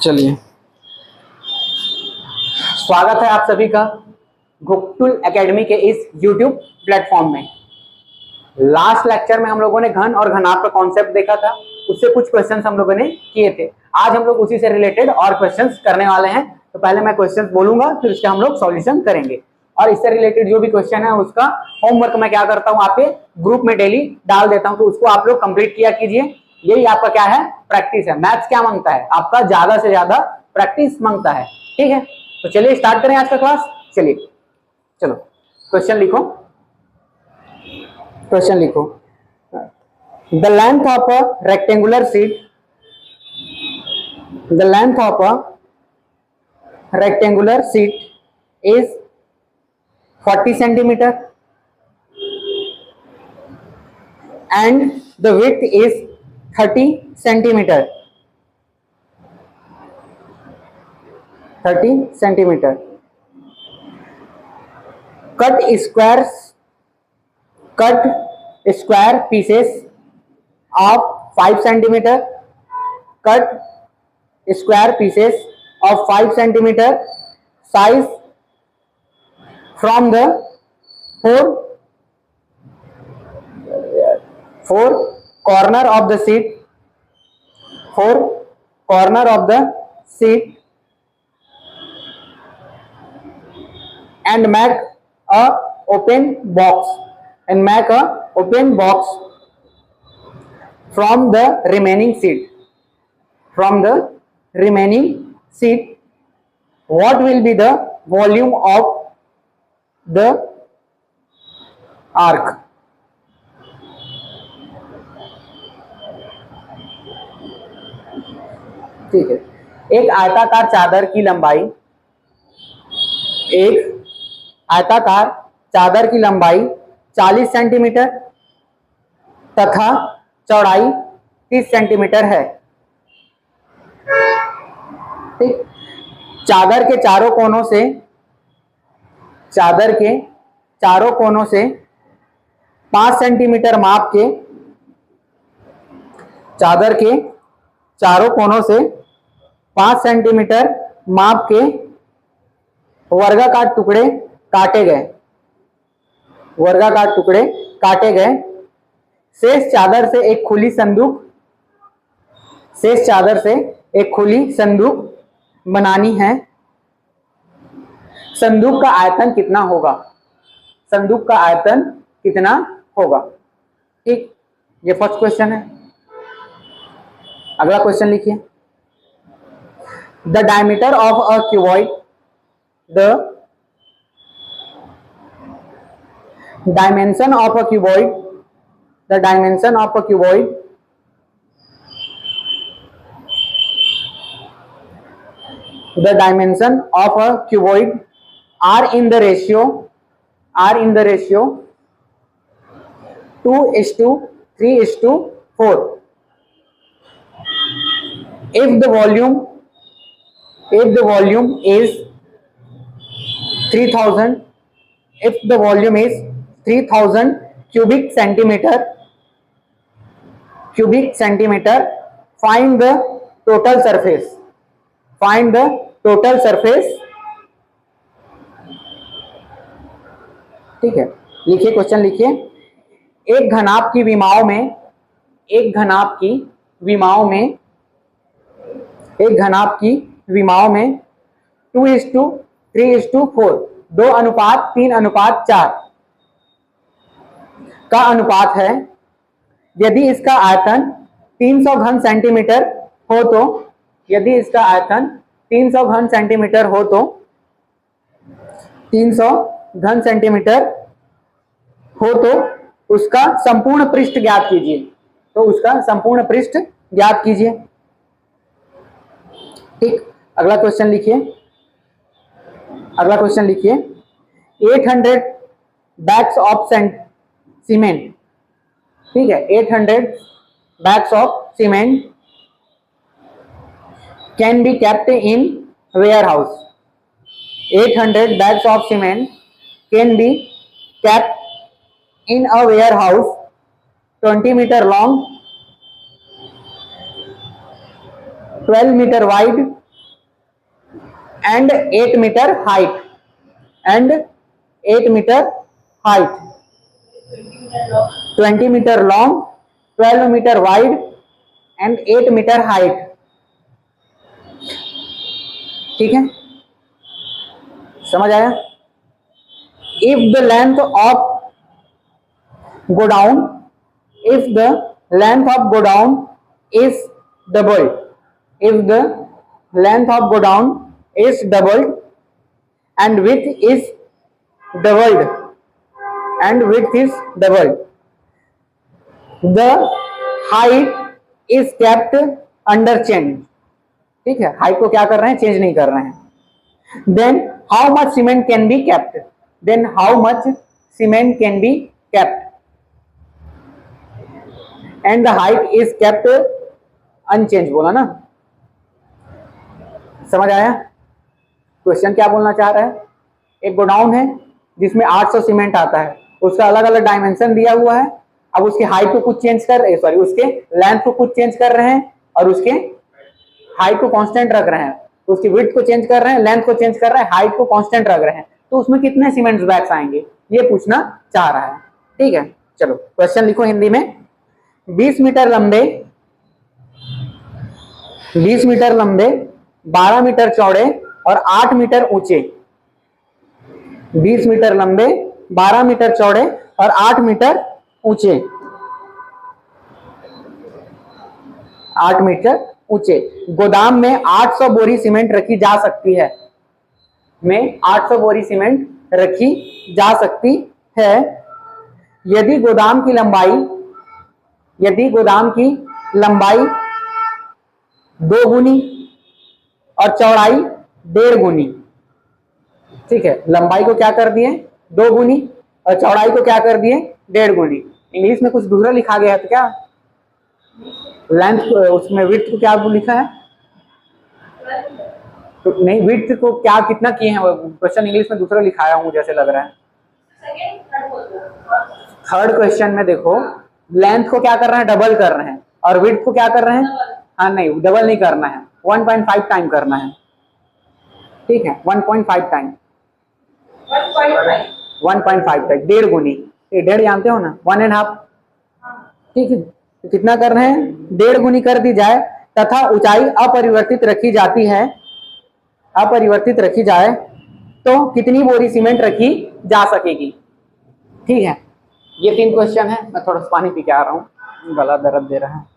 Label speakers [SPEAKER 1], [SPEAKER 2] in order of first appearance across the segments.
[SPEAKER 1] चलिए, स्वागत है आप सभी का गुक्तुल एकेडमी के इस YouTube प्लेटफॉर्म में। लास्ट लेक्चर में हम लोगों ने घन और घनाभ का कॉन्सेप्ट देखा था, उससे कुछ क्वेश्चंस हम लोगों ने किए थे। आज हम लोग उसी से रिलेटेड और क्वेश्चंस करने वाले हैं। तो पहले मैं क्वेश्चंस बोलूंगा, फिर उसका हम लोग सॉल्यूशन करेंगे। और इससे रिलेटेड जो भी क्वेश्चन है उसका होमवर्क मैं क्या करता हूँ, आपके ग्रुप में डेली डाल देता हूँ, तो उसको आप लोग कंप्लीट किया कीजिए। यही आपका क्या है, प्रैक्टिस है। मैथ्स क्या मांगता है, आपका ज्यादा से ज्यादा प्रैक्टिस मांगता है। ठीक है, तो चलिए स्टार्ट करें आज का क्लास। चलिए, चलो क्वेश्चन लिखो। क्वेश्चन लिखो, the length of a rectangular sheet, the length of a rectangular sheet is 40 centimeter and the width is 30 centimeter. 30 centimeter. Cut square pieces of 5 centimeter. Cut square pieces of 5 centimeter size from the four corner of the sheet, four corner of the sheet, and make a open box, and make a open box from the remaining sheet, from the remaining sheet. What will be the volume of the arc? ठीक है, एक आयताकार चादर की लंबाई, एक आयताकार चादर की लंबाई 40 सेंटीमीटर तथा चौड़ाई 30 सेंटीमीटर है। ठीक, चादर के चारों कोनों से, चादर के चारों कोनों से 5 सेंटीमीटर माप के, चादर के चारों कोनों से 5 सेंटीमीटर माप के वर्गाकार टुकड़े काटे गए, वर्गाकार टुकड़े काटे गए। शेष चादर से एक खुली संदूक, शेष चादर से एक खुली संदूक बनानी है। संदूक का आयतन कितना होगा, संदूक का आयतन कितना होगा। ठीक, ये फर्स्ट क्वेश्चन है। अगला क्वेश्चन लिखिए, the diameter of a cuboid, the dimension of a cuboid, the dimension of a cuboid the dimension of a cuboid are in the ratio 2:3:4. If the volume is 3000, if the volume is 3000 cubic centimeter, find the total surface, find the total surface. ठीक है, लिखिए, question लिखिए। एक घनाभ की विमाओं में, एक घनाभ की विमाओं में, एक घनाभ की विमाओं में 2:3:4, 2:3:4 का अनुपात है। यदि इसका आयतन 300 घन सेंटीमीटर हो तो, यदि इसका आयतन 300 घन सेंटीमीटर हो तो, 300 घन सेंटीमीटर हो तो उसका संपूर्ण पृष्ठ ज्ञात कीजिए, तो उसका संपूर्ण पृष्ठ ज्ञात कीजिए। ठीक, अगला क्वेश्चन लिखिए, अगला क्वेश्चन लिखिए, 800 बैग्स ऑफ सीमेंट, ठीक है, 800 bags of cement can be kept in warehouse. 800 bags of cement can be kept in a warehouse 20 meter long, 12 meter wide and 8 meter height, and 8 meter height, 20 meter long, 12 meter wide and 8 meter height. ठीक है, समझ आया? If the length of godown, if the length of godown is doubled, if the length of godown is doubled and width is doubled, and width is doubled, the height is kept under change. ठीक है, height को क्या कर रहे हैं? Change नहीं कर रहे हैं. Then how much cement can be kept, then how much cement can be kept, and the height is kept unchanged. बोला ना, समझ आया? क्वेश्चन क्या बोलना चाह रहा है? एक गोडाउन है जिसमें 800 सीमेंट आता है, उसका अलग अलग डायमेंशन दिया हुआ है. अब उसकी हाइट को कुछ चेंज कर, सॉरी उसके लेंथ को कुछ चेंज कर रहे हैं और उसके हाइट को कांस्टेंट रख रहे हैं. उसकी विड्थ को चेंज कर रहे हैं, लेंथ को चेंज कर रहे हैं, हाइट को कांस्टेंट रख रहे हैं. तो उसमें कितने सीमेंट बैग्स आएंगे, ये पूछना चाह रहा है. ठीक है, चलो क्वेश्चन लिखो हिंदी में. 20 मीटर लंबे, 20 मीटर लंबे, 12 मीटर चौड़े और 8 मीटर ऊंचे, 20 मीटर लंबे, 12 मीटर चौड़े और 8 मीटर ऊंचे, 8 मीटर ऊंचे. गोदाम में 800 बोरी सीमेंट रखी जा सकती है, में 800 बोरी सीमेंट रखी जा सकती है. यदि गोदाम की लंबाई, यदि गोदाम की लंबाई 2 गुनी और चौड़ाई 1.5 गुनी. ठीक है, लंबाई को क्या कर दिए? 2 गुनी और चौड़ाई को क्या कर दिए? 1.5 गुनी. इंग्लिश में कुछ दूसरा लिखा गया है तो क्या लेंथ, उसमें विड्थ को क्या लिखा है? तो नहीं, विड्थ को क्या कितना किए हैं? क्वेश्चन इंग्लिश में दूसरा लिखाया हूं जैसे लग रहा है. थर्ड क्वेश्चन में देखो, लेंथ को क्या कर रहे हैं? डबल कर रहे हैं. और विड्थ को क्या कर रहे हैं? हाँ नहीं, डबल नहीं करना है, 1.5 टाइम करना है. ठीक है, 1.5 टाइम, 1.5 टाइम, 1.5 गुनी. ये 1.5 जानते हो ना, 1.5. ठीक है, तो कितना कर रहे हैं? 1.5 गुनी कर दी जाए तथा ऊंचाई अपरिवर्तित रखी जाती है, अपरिवर्तित रखी जाए तो कितनी बोरी सीमेंट रखी जा सकेगी? ठीक है, ये 3 क्वेश्चन है. मैं थोड़ा सा पानी पी के आ रहा हूँ, गला दर्द दे रहा है.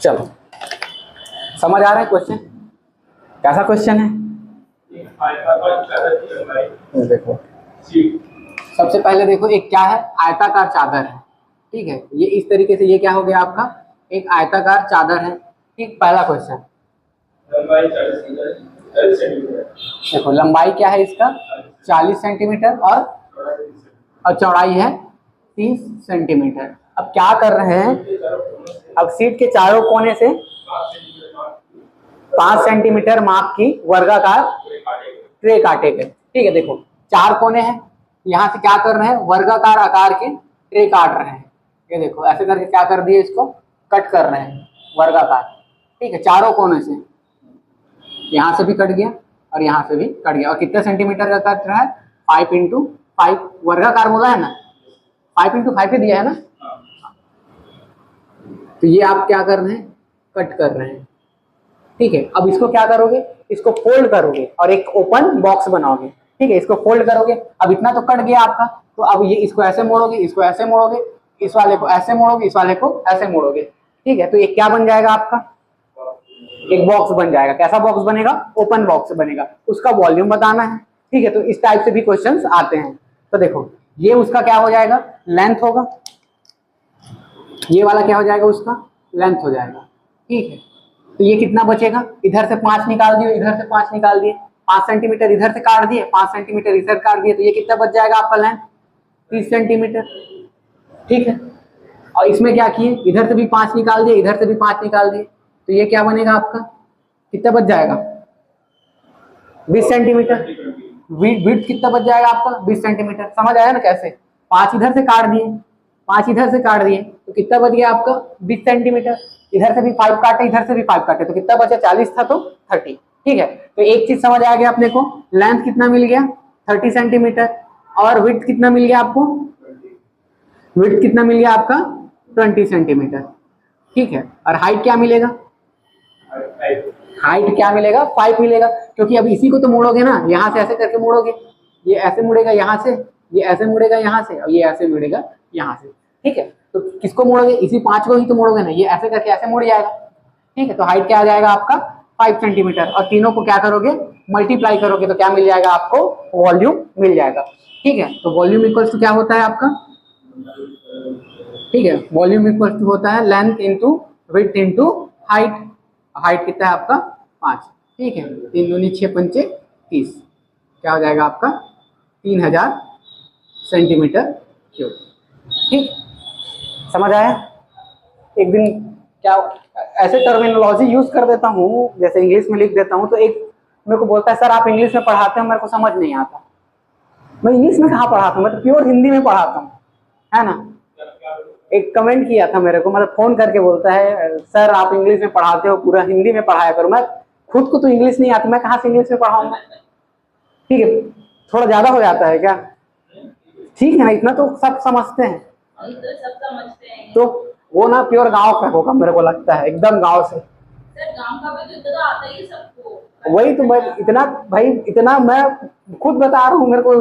[SPEAKER 1] चलो, समझ आ रहा है क्वेश्चन? कैसा क्वेश्चन है? देखो, सबसे पहले देखो, एक क्या है? आयताकार चादर है. ठीक है, ये इस तरीके से, ये क्या हो गया आपका? एक आयताकार चादर है. ठीक, पहला क्वेश्चन. देखो लंबाई क्या है इसका? 40 सेंटीमीटर और चौड़ाई है 30 सेंटीमीटर. अब क्या कर रहे हैं? अब सीट के चारों कोने से 5 सेंटीमीटर माप की वर्गाकार ट्रे काटे गए. ठीक है, देखो 4 कोने हैं, यहाँ से क्या कर रहे हैं? वर्गाकार आकार के ट्रे काट रहे हैं. ये देखो ऐसे करके क्या कर दिए? इसको कट कर रहे हैं वर्गाकार. ठीक है, चारों कोने से, यहाँ से भी कट गया और यहाँ से भी कट गया. और कितने सेंटीमीटर का कट रहा है? 5 इंटू 5. वर्गाकार बोला है ना, 5 इंटू 5 ही दिया है ना. तो ये आप क्या कर रहे हैं? कट कर रहे हैं. ठीक है, अब इसको क्या करोगे? इसको फोल्ड करोगे और एक ओपन बॉक्स बनाओगे. ठीक है, इसको फोल्ड करोगे. अब इतना तो कट गया आपका, तो अब ये इसको ऐसे मोड़ोगे, इसको ऐसे मोड़ोगे, इस वाले को ऐसे मोड़ोगे, इस वाले को ऐसे मोड़ोगे. ठीक है, तो ये क्या बन जाएगा आपका? एक बॉक्स बन जाएगा. कैसा बॉक्स बनेगा? ओपन बॉक्स बनेगा. उसका वॉल्यूम बताना है. ठीक है, तो इस टाइप से भी क्वेश्चंस आते हैं. तो देखो, ये उसका क्या हो जाएगा? लेंथ होगा. ये वाला क्या हो जाएगा? उसका लेंथ हो जाएगा. ठीक है, तो ये कितना बचेगा? इधर से 5 निकाल दिए, इधर से 5 निकाल दिए, 5 सेंटीमीटर इधर से काट दिए, 5 सेंटीमीटर इधर काट दिए, तो ये कितना बच जाएगा आपका लेंथ? 30 सेंटीमीटर. ठीक है, और इसमें क्या किए, इधर से भी 5 निकाल दिए, इधर से भी 5 निकाल दिए, तो ये क्या बनेगा आपका, कितना बच जाएगा 20 सेंटीमीटर। विड्थ कितना बच जाएगा आपका 20 सेंटीमीटर। समझ आया ना कैसे, 5 इधर से काट दिए, 5 इधर से काट दिए, तो कितना बच गया आपका 20 सेंटीमीटर। इधर से भी 5 काटे, इधर से भी 5 काटे, तो कितना बचा 40 था तो 30। ठीक है, तो एक चीज समझ आ गया अपने को, लेंथ कितना मिल गया 30 सेंटीमीटर, और विड्थ कितना मिल गया आपको, विड्थ कितना मिल गया आपका 20 सेंटीमीटर। ठीक है, और हाइट क्या मिलेगा, हाइट क्या मिलेगा 5 मिलेगा, क्योंकि अब इसी को तो मोड़ोगे ना, यहाँ से ऐसे करके मोड़ोगे, ये ऐसे मुड़ेगा यहाँ से, ये ऐसे मुड़ेगा यहाँ से, और ये ऐसे मुड़ेगा यहाँ से। ठीक है, तो किसको मोड़ोगे, इसी 5 को ही तो मोड़ोगे ना, ये ऐसे करके ऐसे मुड़ जाएगा। ठीक है, तो हाइट क्या आ जाएगा आपका 5 सेंटीमीटर, और तीनों को क्या करोगे मल्टीप्लाई करोगे तो क्या मिल जाएगा आपको, वॉल्यूम मिल जाएगा। ठीक है, तो वॉल्यूम इक्वल्स टू क्या होता है आपका, ठीक है, वॉल्यूम इक्वल्स टू होता है length into width into height. Height कितना है आपका 5। ठीक है, 3 दूनी 6 पंचे 30, क्या हो जाएगा आपका 3000 सेंटीमीटर क्यूब। ठीक, समझ आया। एक दिन क्या ऐसे टर्मिनोलॉजी यूज कर देता हूँ, जैसे इंग्लिश में लिख देता हूँ, तो एक मेरे को बोलता है सर आप इंग्लिश में पढ़ाते हो, मेरे को समझ नहीं आता। मैं इंग्लिश में कहाँ पढ़ाता हूँ, मैं तो प्योर हिंदी में पढ़ाता हूँ, है ना। एक कमेंट किया था मेरे को, मतलब फोन करके बोलता है सर आप इंग्लिश में पढ़ाते हो, पूरा हिंदी में पढ़ाया करो। मैं खुद को तो इंग्लिश नहीं आती, मैं कहाँ से इंग्लिश में पढ़ाऊंगा। ठीक है, थोड़ा ज्यादा हो जाता है क्या, ठीक है ना, इतना तो सब समझते हैं, तो वो ना प्योर गांव का होगा मेरे को लगता है, एकदम गांव से। गांव का भी तो आता ही सबको, वही तो मैं इतना भाई, इतना मैं खुद बता रहा हूँ, मेरे को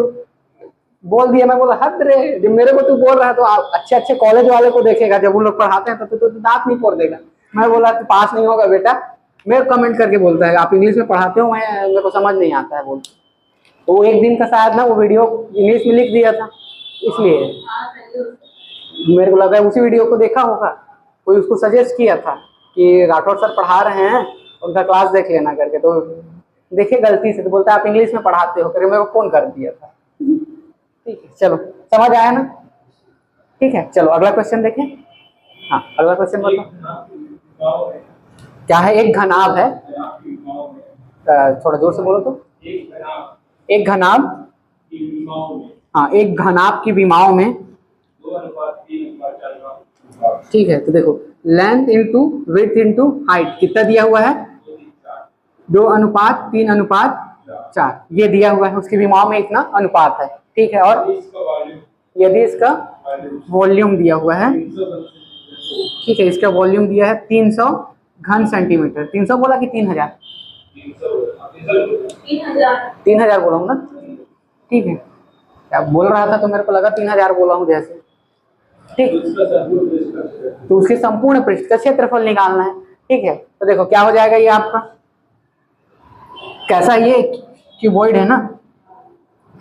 [SPEAKER 1] बोल दिया, मैं बोला हद रे, जब मेरे को तू बोल रहा है तो अच्छे अच्छे कॉलेज वाले को देखेगा, जब वो लोग पढ़ाते हैं तो दांत नहीं फोड़ देगा। मैं बोला तू पास नहीं होगा बेटा, मेरे कमेंट करके बोलता है आप इंग्लिश में पढ़ाते हो, मैं मेरे को समझ नहीं आता है बोल। तो वो एक दिन का शायद ना वो वीडियो इंग्लिश में लिख दिया था, इसलिए मेरे को लगा उसी वीडियो को देखा होगा, कोई उसको सजेस्ट किया था कि राठौर सर पढ़ा रहे हैं, उनका क्लास देख लेना करके, तो देखे गलती से, तो बोलता है आप इंग्लिश में पढ़ाते हो करके मेरे को फोन कर दिया था। ठीक है, चलो समझ आया ना। ठीक है, चलो अगला क्वेश्चन देखें। हाँ, अगला क्वेश्चन बताओ क्या है। एक घनाभ है, थोड़ा जोर से बोलो तो। एक घनाभ, हाँ, एक घनाभ की विमाओं में, ठीक है, तो देखो length into width into height कितना दिया हुआ है 2:3:4 ये दिया हुआ है, उसकी विमाओं में इतना अनुपात है। ठीक है, और यदि इसका वॉल्यूम दिया हुआ है, ठीक है, इसका वॉल्यूम दिया है 300 घन सेंटीमीटर। 300 बोला कि 3000, 3000 बोला हूँ ना। ठीक है, क्या बोल रहा था तो मेरे को लगा 3000 बोला हूँ जैसे। ठीक, तो उसके संपूर्ण पृष्ठ का क्षेत्रफल निकालना है। ठीक है, तो देखो क्या हो जाएगा, ये आपका कैसा, ये क्यूबॉइड है ना।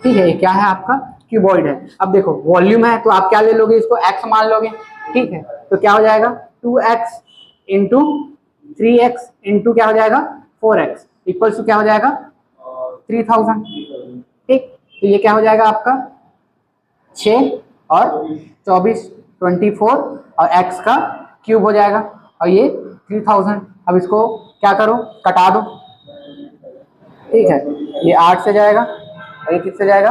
[SPEAKER 1] ठीक है, ये क्या है आपका क्यूबॉइड है। अब देखो वॉल्यूम है तो आप क्या ले लोगे, इसको x मान लोगे। ठीक है, तो क्या हो जाएगा 2x इंटू 3x इंटू क्या हो जाएगा 4x इक्वल्स टू क्या हो जाएगा 3000। ठीक, तो ये क्या हो जाएगा आपका 6 और 24 24 और x का क्यूब हो जाएगा, और ये 3000। अब इसको क्या करो, कटा दो। ठीक है, ये 8 से जाएगा, और ये किससे जाएगा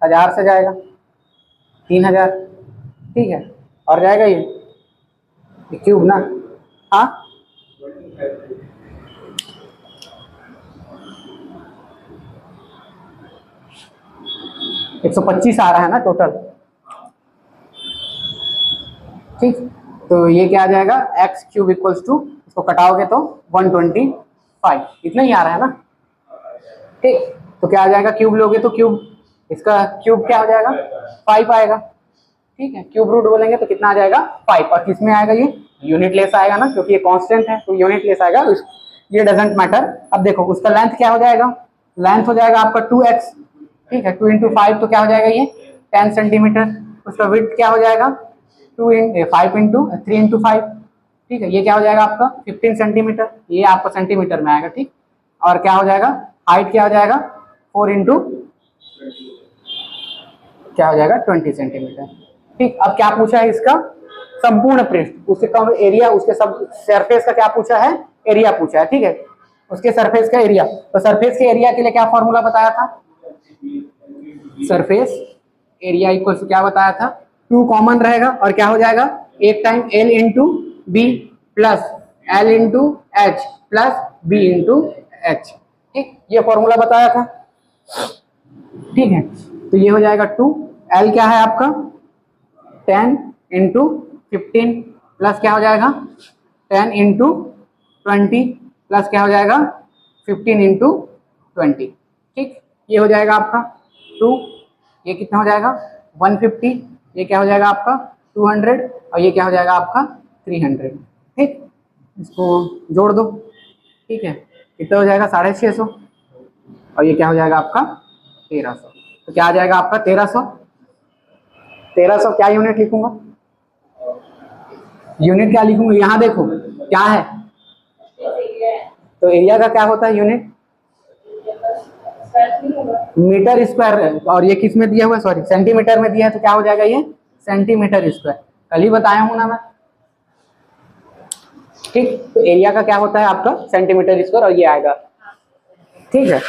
[SPEAKER 1] 1000 से जाएगा 3000। ठीक है, और जाएगा ये क्यूब ना, हाँ 125 आ रहा है ना टोटल। ठीक, तो ये क्या आ जाएगा एक्स क्यूब इक्वल्स टू, इसको कटाओगे तो 125, इतना ही आ रहा है ना। ठीक, तो क्या आ जाएगा, क्यूब लोगे तो क्यूब, इसका क्यूब क्या हो जाएगा 5 आएगा। ठीक है, क्यूब रूट बोलेंगे तो कितना आ जाएगा 5, और किसमें आएगा ये यूनिट लेस आएगा ना, क्योंकि ये कांस्टेंट है तो यूनिट लेस आएगा, ये डजंट मैटर। अब देखो उसका लेंथ क्या हो जाएगा, लेंथ हो जाएगा आपका 2x। ठीक है, 2 इंटू 5 तो क्या हो जाएगा ये 10 सेंटीमीटर। उसका विड्थ क्या हो जाएगा 5 इंटू 3 इंटू 5। ठीक है, ये क्या हो जाएगा आपका 15 सेंटीमीटर, ये आपका सेंटीमीटर में आएगा। ठीक, और क्या हो जाएगा हाइट क्या हो जाएगा 4 इंटू क्या हो जाएगा 20 सेंटीमीटर। ठीक, अब क्या पूछा है इसका संपूर्ण पृष्ठ, उसके कम एरिया, उसके सब सरफेस का क्या पूछा है, एरिया पूछा है, ठीक है, उसके सरफेस का एरिया। तो सरफेस के एरिया के लिए क्या फॉर्मूला बताया था, सरफेस एरिया इक्वल टू क्या बताया था, 2 कॉमन रहेगा और क्या हो जाएगा, एक time L into B plus L into H plus B into H, ठीक, ये फॉर्मूला बताया था, ठीक है। तो ये हो जाएगा 2, L क्या है आपका 10 इंटू 15 प्लस क्या हो जाएगा 10 इंटू 20 प्लस क्या हो जाएगा 15 इंटू 20, ठीक, ये हो जाएगा आपका 2, ये कितना हो जाएगा 150, ये क्या हो जाएगा आपका 200 और ये क्या हो जाएगा आपका 300, ठीक, इसको जोड़ दो, ठीक है, कितना हो जाएगा 650 और ये क्या हो जाएगा आपका 1300, तो क्या आ जाएगा आपका 1300, क्या यूनिट लिखूंगा, यूनिट क्या लिखूंगा, यहाँ देखो क्या है, तो एरिया का क्या होता है यूनिट, मीटर स्क्वायर, और ये किस में दिया हुआ है, सॉरी सेंटीमीटर में दिया है, तो क्या हो जाएगा ये सेंटीमीटर स्क्वायर, कल ही बताया हूं ना मैं, ठीक, तो एरिया का क्या होता है आपका सेंटीमीटर स्क्वायर और ये आएगा, ठीक है।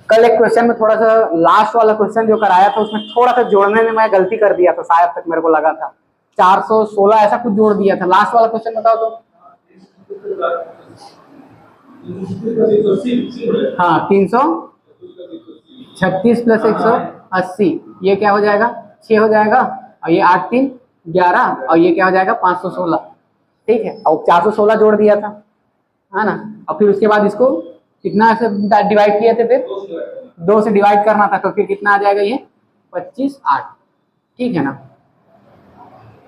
[SPEAKER 1] कल एक क्वेश्चन में थोड़ा सा लास्ट वाला क्वेश्चन जो कराया था उसमें थोड़ा सा जोड़ने में मैं गलती कर दिया था, शायद तक मेरे को लगा था 416 ऐसा कुछ जोड़ दिया था, लास्ट वाला क्वेश्चन बताओ तो, हाँ 336 प्लस 180, ये क्या हो जाएगा 6 हो जाएगा और ये 8 3 11 और ये क्या हो जाएगा 516, ठीक है, और 416 जोड़ दिया था, है ना, और फिर उसके बाद इसको कितना से डिवाइड किए थे, फिर 2 से डिवाइड करना था, तो फिर कितना आ जाएगा ये 25 8, ठीक है ना,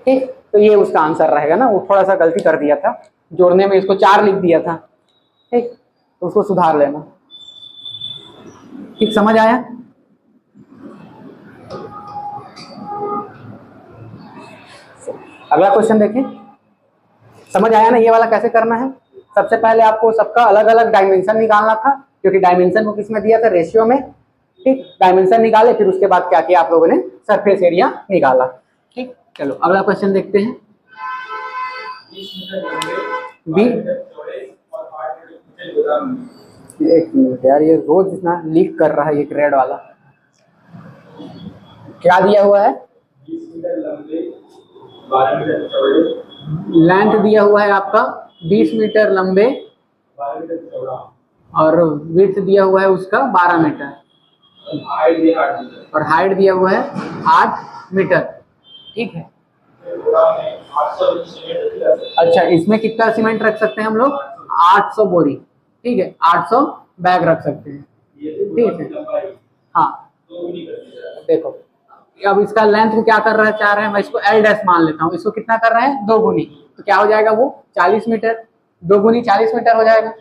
[SPEAKER 1] ठीक, तो ये उसका आंसर रहेगा ना, वो थोड़ा सा गलती कर दिया था जोड़ने में, इसको 4 लिख दिया था, ठीक, तो उसको सुधार लेना, ठीक, समझ आया। अगला क्वेश्चन देखें, समझ आया ना ये वाला कैसे करना है, सबसे पहले आपको सबका अलग अलग डायमेंशन निकालना था, क्योंकि डायमेंशन को किस में दिया था, रेशियो में, ठीक, डायमेंशन निकाले, फिर उसके बाद क्या किया आप लोगों ने, सरफेस एरिया निकाला, ठीक, चलो अगला क्वेश्चन देखते हैं, बी, एक मिनट यार, ये रोज इतना लीक कर रहा है, एक रेड वाला, क्या दिया हुआ है, लेंथ दिया हुआ है आपका 20 मीटर लंबे और विड्थ दिया हुआ है उसका 12 मीटर और हाइट दिया हुआ है 8 मीटर, ठीक है। अच्छा, इसमें कितना सीमेंट रख सकते हैं हम लोग, 800 बोरी, ठीक है, 800 बैग रख सकते हैं, ठीक है, हाँ, देखो अब इसका लेंथ को क्या कर रहा है, 4 है, मैं इसको L डैश मान लेता हूँ, इसको कितना कर रहा है 2 गुनी, तो क्या हो जाएगा वो 40 मीटर, 2 गुनी 40 मीटर हो जाएगा,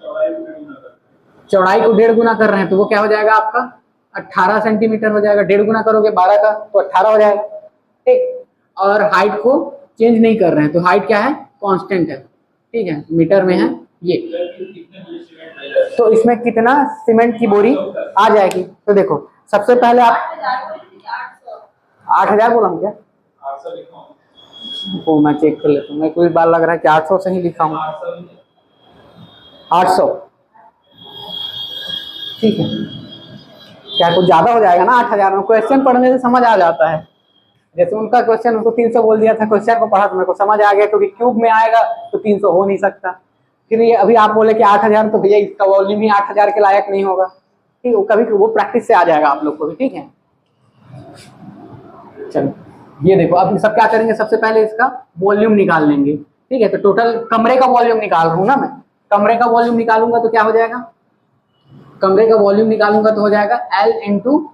[SPEAKER 1] चौड़ाई को 1.5 गुना कर रहे हैं तो वो क्या हो जाएगा आपका 18 सेंटीमीटर हो जाएगा, 1.5 गुना करोगे 12 का तो 18 हो जाएगा, ठीक, और हाइट को चेंज नहीं कर रहे हैं, तो हाइट क्या है कांस्टेंट है, ठीक है, मीटर में है ये, तो इसमें कितना सीमेंट की बोरी आ जाएगी, तो देखो सबसे पहले आप 8000 बोला हूँ क्या, वो मैं चेक कर लेता हूँ, मैं कोई बार लग रहा है कि 800 से ही लिखा हूँ, 800, ठीक है, क्या कुछ ज्यादा हो जाएगा ना 8000 में, क्वेश्चन पढ़ने से समझ आ जाता है, जैसे उनका क्वेश्चन उनको 300 बोल दिया था, क्वेश्चन को पढ़ा तो मेरे को समझ आ गया, क्योंकि क्यूब में आएगा तो 300 हो नहीं सकता, फिर ये अभी आप बोले कि 8000, तो भैया इसका वॉल्यूम ही 8000 के लायक नहीं होगा, ठीक है, कभी वो प्रैक्टिस से आ जाएगा आप लोग को भी, ठीक है। चलो ये देखो, अब सब क्या करेंगे, सबसे पहले इसका वॉल्यूम निकाल लेंगे, ठीक है, तो टोटल कमरे का वॉल्यूम निकाल रहा हूँ ना मैं, कमरे का वॉल्यूम निकालूंगा तो क्या हो जाएगा, कमरे का वॉल्यूम निकालूंगा तो हो जाएगा L into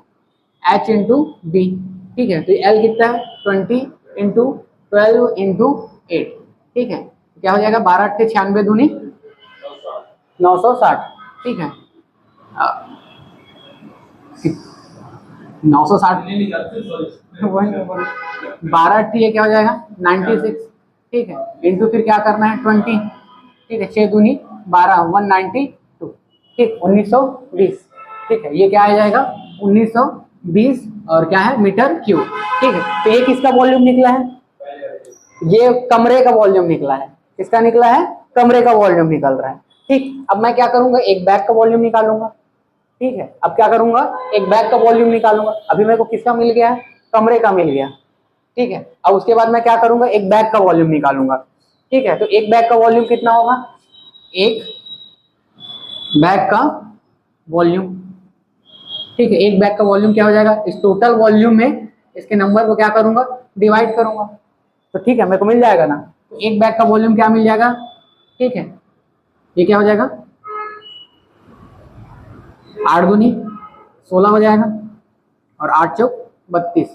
[SPEAKER 1] H into B, ठीक है, तो L कितना है 20 इंटू 12 इंटू 8, ठीक है, क्या हो जाएगा 12 8 96 दूनी 960, ठीक है, 960 12 8 क्या हो जाएगा 96, ठीक है, इंटू फिर क्या करना है 20, ठीक है, 6 दूनी 12 192, ठीक 1920, ठीक है, ये क्या आ जाएगा 1920 और क्या है मीटर क्यूब, ठीक है, तो एक इसका वॉल्यूम निकला है, ये कमरे का वॉल्यूम निकला है, किसका निकला है, कमरे का वॉल्यूम निकल रहा है। ठीक, अब मैं क्या करूंगा, एक बैग का वॉल्यूम निकालूंगा। ठीक है, अब क्या करूंगा, एक बैग का वॉल्यूम निकालूंगा। अभी मेरे को किसका मिल गया है, कमरे का मिल गया। ठीक है, अब उसके बाद मैं क्या करूंगा, एक बैग का वॉल्यूम निकालूंगा। ठीक है, तो एक बैग का वॉल्यूम कितना होगा, एक बैग का वॉल्यूम। ठीक है, एक बैग का वॉल्यूम क्या हो जाएगा, इस टोटल वॉल्यूम में इसके नंबर को क्या करूंगा, डिवाइड करूंगा। तो ठीक है, मेरे को मिल जाएगा ना, तो एक बैग का वॉल्यूम क्या मिल जाएगा। ठीक है, ये क्या हो जाएगा, 8 दूनी 16 हो जाएगा और 8 चौक 32।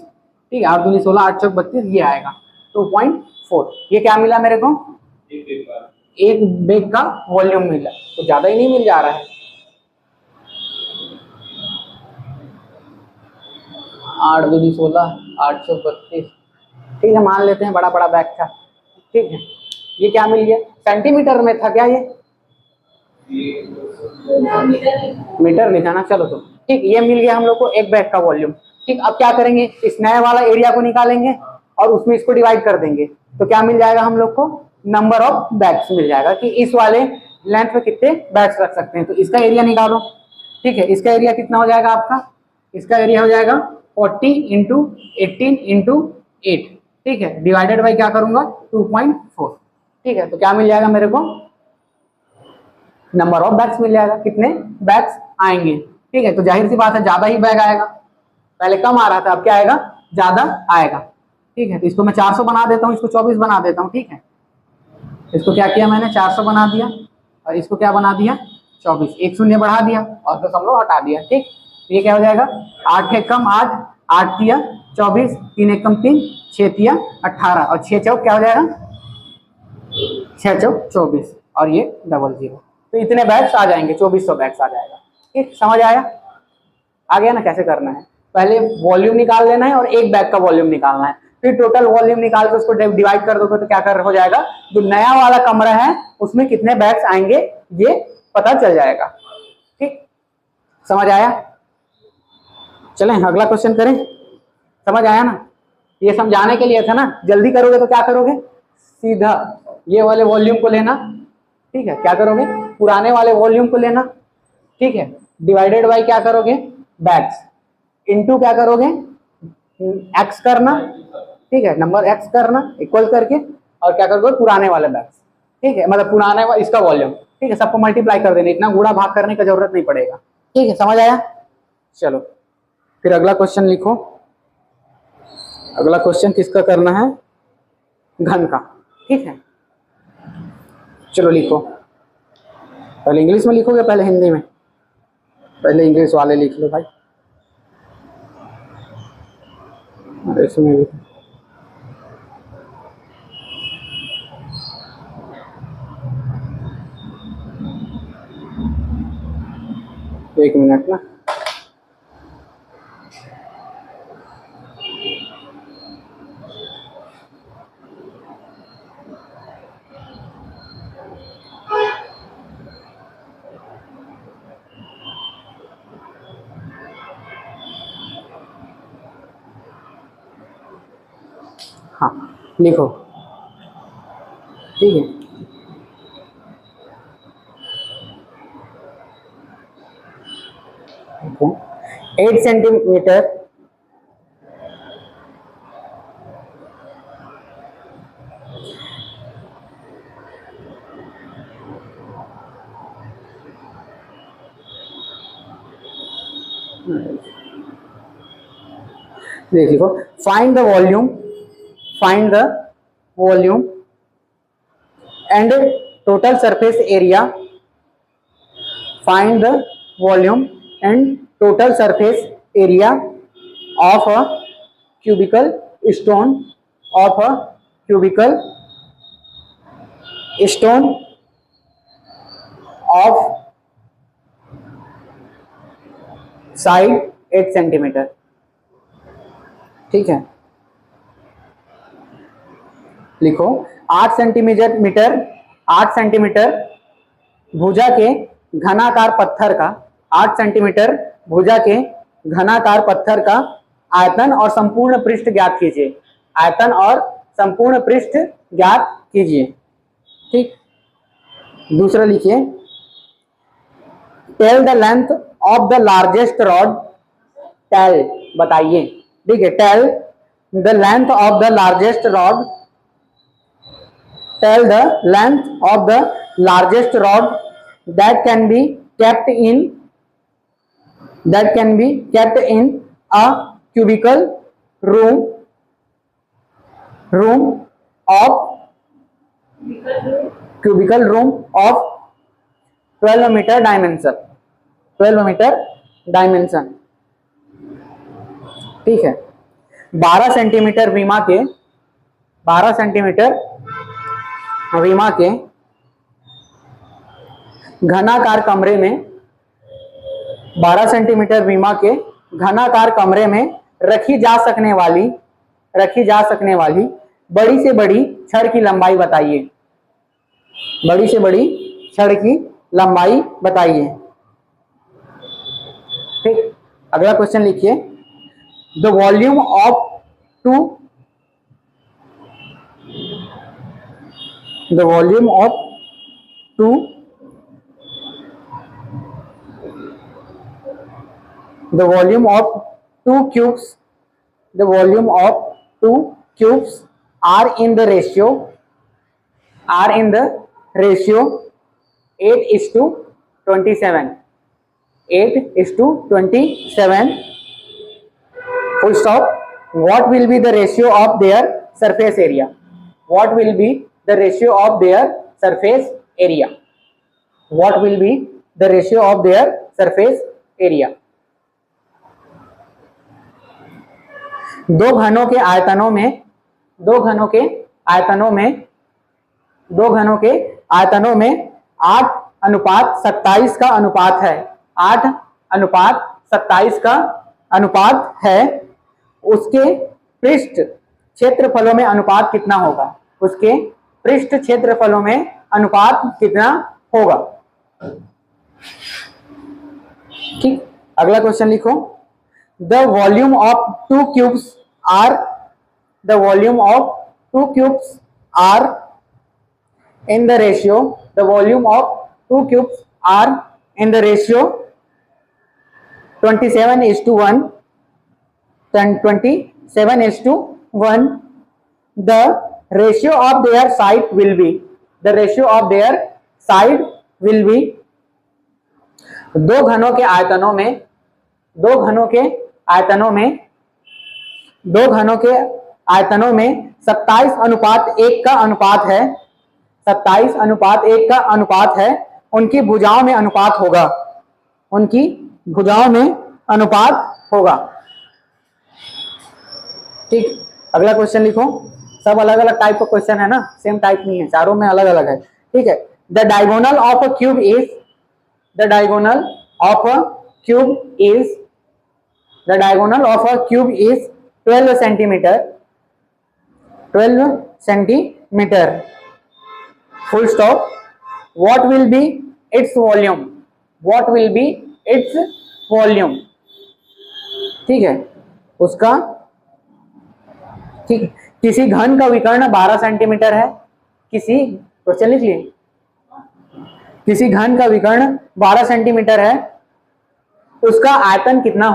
[SPEAKER 1] ठीक है, 8 दूनी 16, 8 चौक 32, ये आएगा 2.4। ये क्या मिला मेरे को, एक बैग का वॉल्यूम मिला, तो ज्यादा ही नहीं मिल जा रहा है। 8 दूनी 16, 8 चौक 32। ठीक है, मान लेते हैं बड़ा बड़ा बैग था। ठीक है, ये क्या मिल गया, सेंटीमीटर में था क्या, ये मीटर लिखा ना, चलो तो ठीक, ये मिल गया हम लोग को एक बैग का वॉल्यूम। ठीक, अब क्या करेंगे, इस नए वाला एरिया को निकालेंगे और उसमें इसको डिवाइड कर देंगे, तो क्या मिल जाएगा हम लोग को, नंबर ऑफ बैग्स मिल जाएगा कि इस वाले लेंथ पे कितने बैग्स रख सकते हैं। तो इसका एरिया निकालो। ठीक है, इसका एरिया कितना हो जाएगा आपका, इसका एरिया हो जाएगा 40 इंटू 18 इंटू 8। ठीक है, डिवाइडेड बाई क्या करूंगा, 2.4। ठीक है, तो क्या मिल जाएगा मेरे को, नंबर ऑफ बैग्स मिल जाएगा, कितने बैग्स आएंगे। ठीक है, तो जाहिर सी बात है ज्यादा ही बैग आएगा, पहले कम आ रहा था, अब क्या आएगा, ज्यादा आएगा। ठीक है, तो इसको मैं 400 बना देता हूँ, इसको 24 बना देता हूँ। ठीक है, इसको क्या किया मैंने, 400 बना दिया और इसको क्या बना दिया, 24, एक शून्य बढ़ा दिया और तो हम लोग हटा दिया। ठीक, ये क्या हो जाएगा, 8 एक कम 8, 8 तिया 24, 3 एक कम 3, 6 तिया 18 और 6 चौक क्या हो जाएगा, 6 चौक 24 और ये 00। तो इतने बैग्स आ जाएंगे, 2400 बैग्स आ जाएगा। ठीक, समझ आया, आ गया ना कैसे करना है, पहले वॉल्यूम निकाल लेना है और एक बैग का वॉल्यूम निकालना है, फिर टोटल वॉल्यूम निकाल के उसको डिवाइड कर दोगे तो क्या कर हो जाएगा, जो नया वाला कमरा है उसमें कितने बैग्स आएंगे ये पता चल जाएगा। ठीक, समझ आया, चलें अगला क्वेश्चन करें। समझ आया ना, ये समझाने के लिए था ना, जल्दी करोगे तो क्या करोगे, सीधा ये वाले वॉल्यूम को लेना। ठीक है, क्या करोगे, पुराने वाले वॉल्यूम को लेना। ठीक है, डिवाइडेड बाय क्या करोगे, बैग्स, इनटू क्या करोगे, एक्स करना। ठीक है, नंबर एक्स करना इक्वल करके और क्या करोगे, पुराने वाले बैग्स। ठीक है, मतलब पुराने इसका वॉल्यूम। ठीक है, सबको मल्टीप्लाई कर देना, इतना गुणा भाग करने का जरूरत नहीं पड़ेगा। ठीक है, समझ आया, चलो फिर अगला क्वेश्चन लिखो। अगला क्वेश्चन किसका करना है, घन का। ठीक है, चलो लिखो, पहले इंग्लिश में लिखोगे पहले हिंदी में, पहले इंग्लिश वाले लिख लो भाई, इसमें भी एक मिनट ना, हाँ लिखो। ठीक है, देखो 8 सेंटीमीटर देख लिखो, find the volume and total surface area, find the volume and total surface area of a cubical stone, of a cubical stone of side 8 centimetre. ठीक है, लिखो 8 सेंटीमीटर भुजा के घनाकार पत्थर का, 8 सेंटीमीटर भुजा के घनाकार पत्थर का आयतन और संपूर्ण पृष्ठ ज्ञात कीजिए। आयतन और संपूर्ण पृष्ठ ज्ञात कीजिए। ठीक, दूसरा लिखिए, tell the length of the largest rod. Tell बताइए, ठीक है, tell the length of the largest rod. Tell the length of the largest rod that can be kept in a cubicle room of 12 metre dimension. 12 metre dimension, ठीक है। 12 centimetre विमा के 12 centimetre विमा के घनाकार कमरे में 12 सेंटीमीटर विमा के घनाकार कमरे में रखी जा सकने वाली बड़ी से बड़ी छड़ की लंबाई बताइए। बड़ी से बड़ी छड़ की लंबाई बताइए। ठीक, अगला क्वेश्चन लिखिए, the volume of two cubes are in the ratio 8:27. 8:27. Full stop. What will be the ratio of their surface area? What will be the ratio of their surface area? What will be the ratio of their surface area? दो घनों के आयतनों में 8:27 का अनुपात है। 8:27 का अनुपात है। उसके पृष्ठ क्षेत्रफलों में अनुपात कितना होगा? उसके पृष्ठ क्षेत्रफलों में अनुपात कितना होगा? ठीक, अगला क्वेश्चन लिखो, the volume of two cubes are in the ratio 27:1. 27:1. The ratio of their side will be दो घनों के आयतनों में 27:1 का अनुपात है। 27:1 का अनुपात है। उनकी भुजाओं में अनुपात होगा। ठीक, अगला क्वेश्चन लिखो। सब अलग अलग टाइप का क्वेश्चन है ना, सेम टाइप नहीं है, चारों में अलग अलग है। ठीक है, the diagonal of a cube is 12 centimetre. Full stop. What will be its volume? ठीक है, उसका, ठीक, किसी घन का विकर्ण 12 सेंटीमीटर है। क्वेश्चन लिख लिए, किसी घन का विकर्ण 12 सेंटीमीटर है, उसका आयतन कितना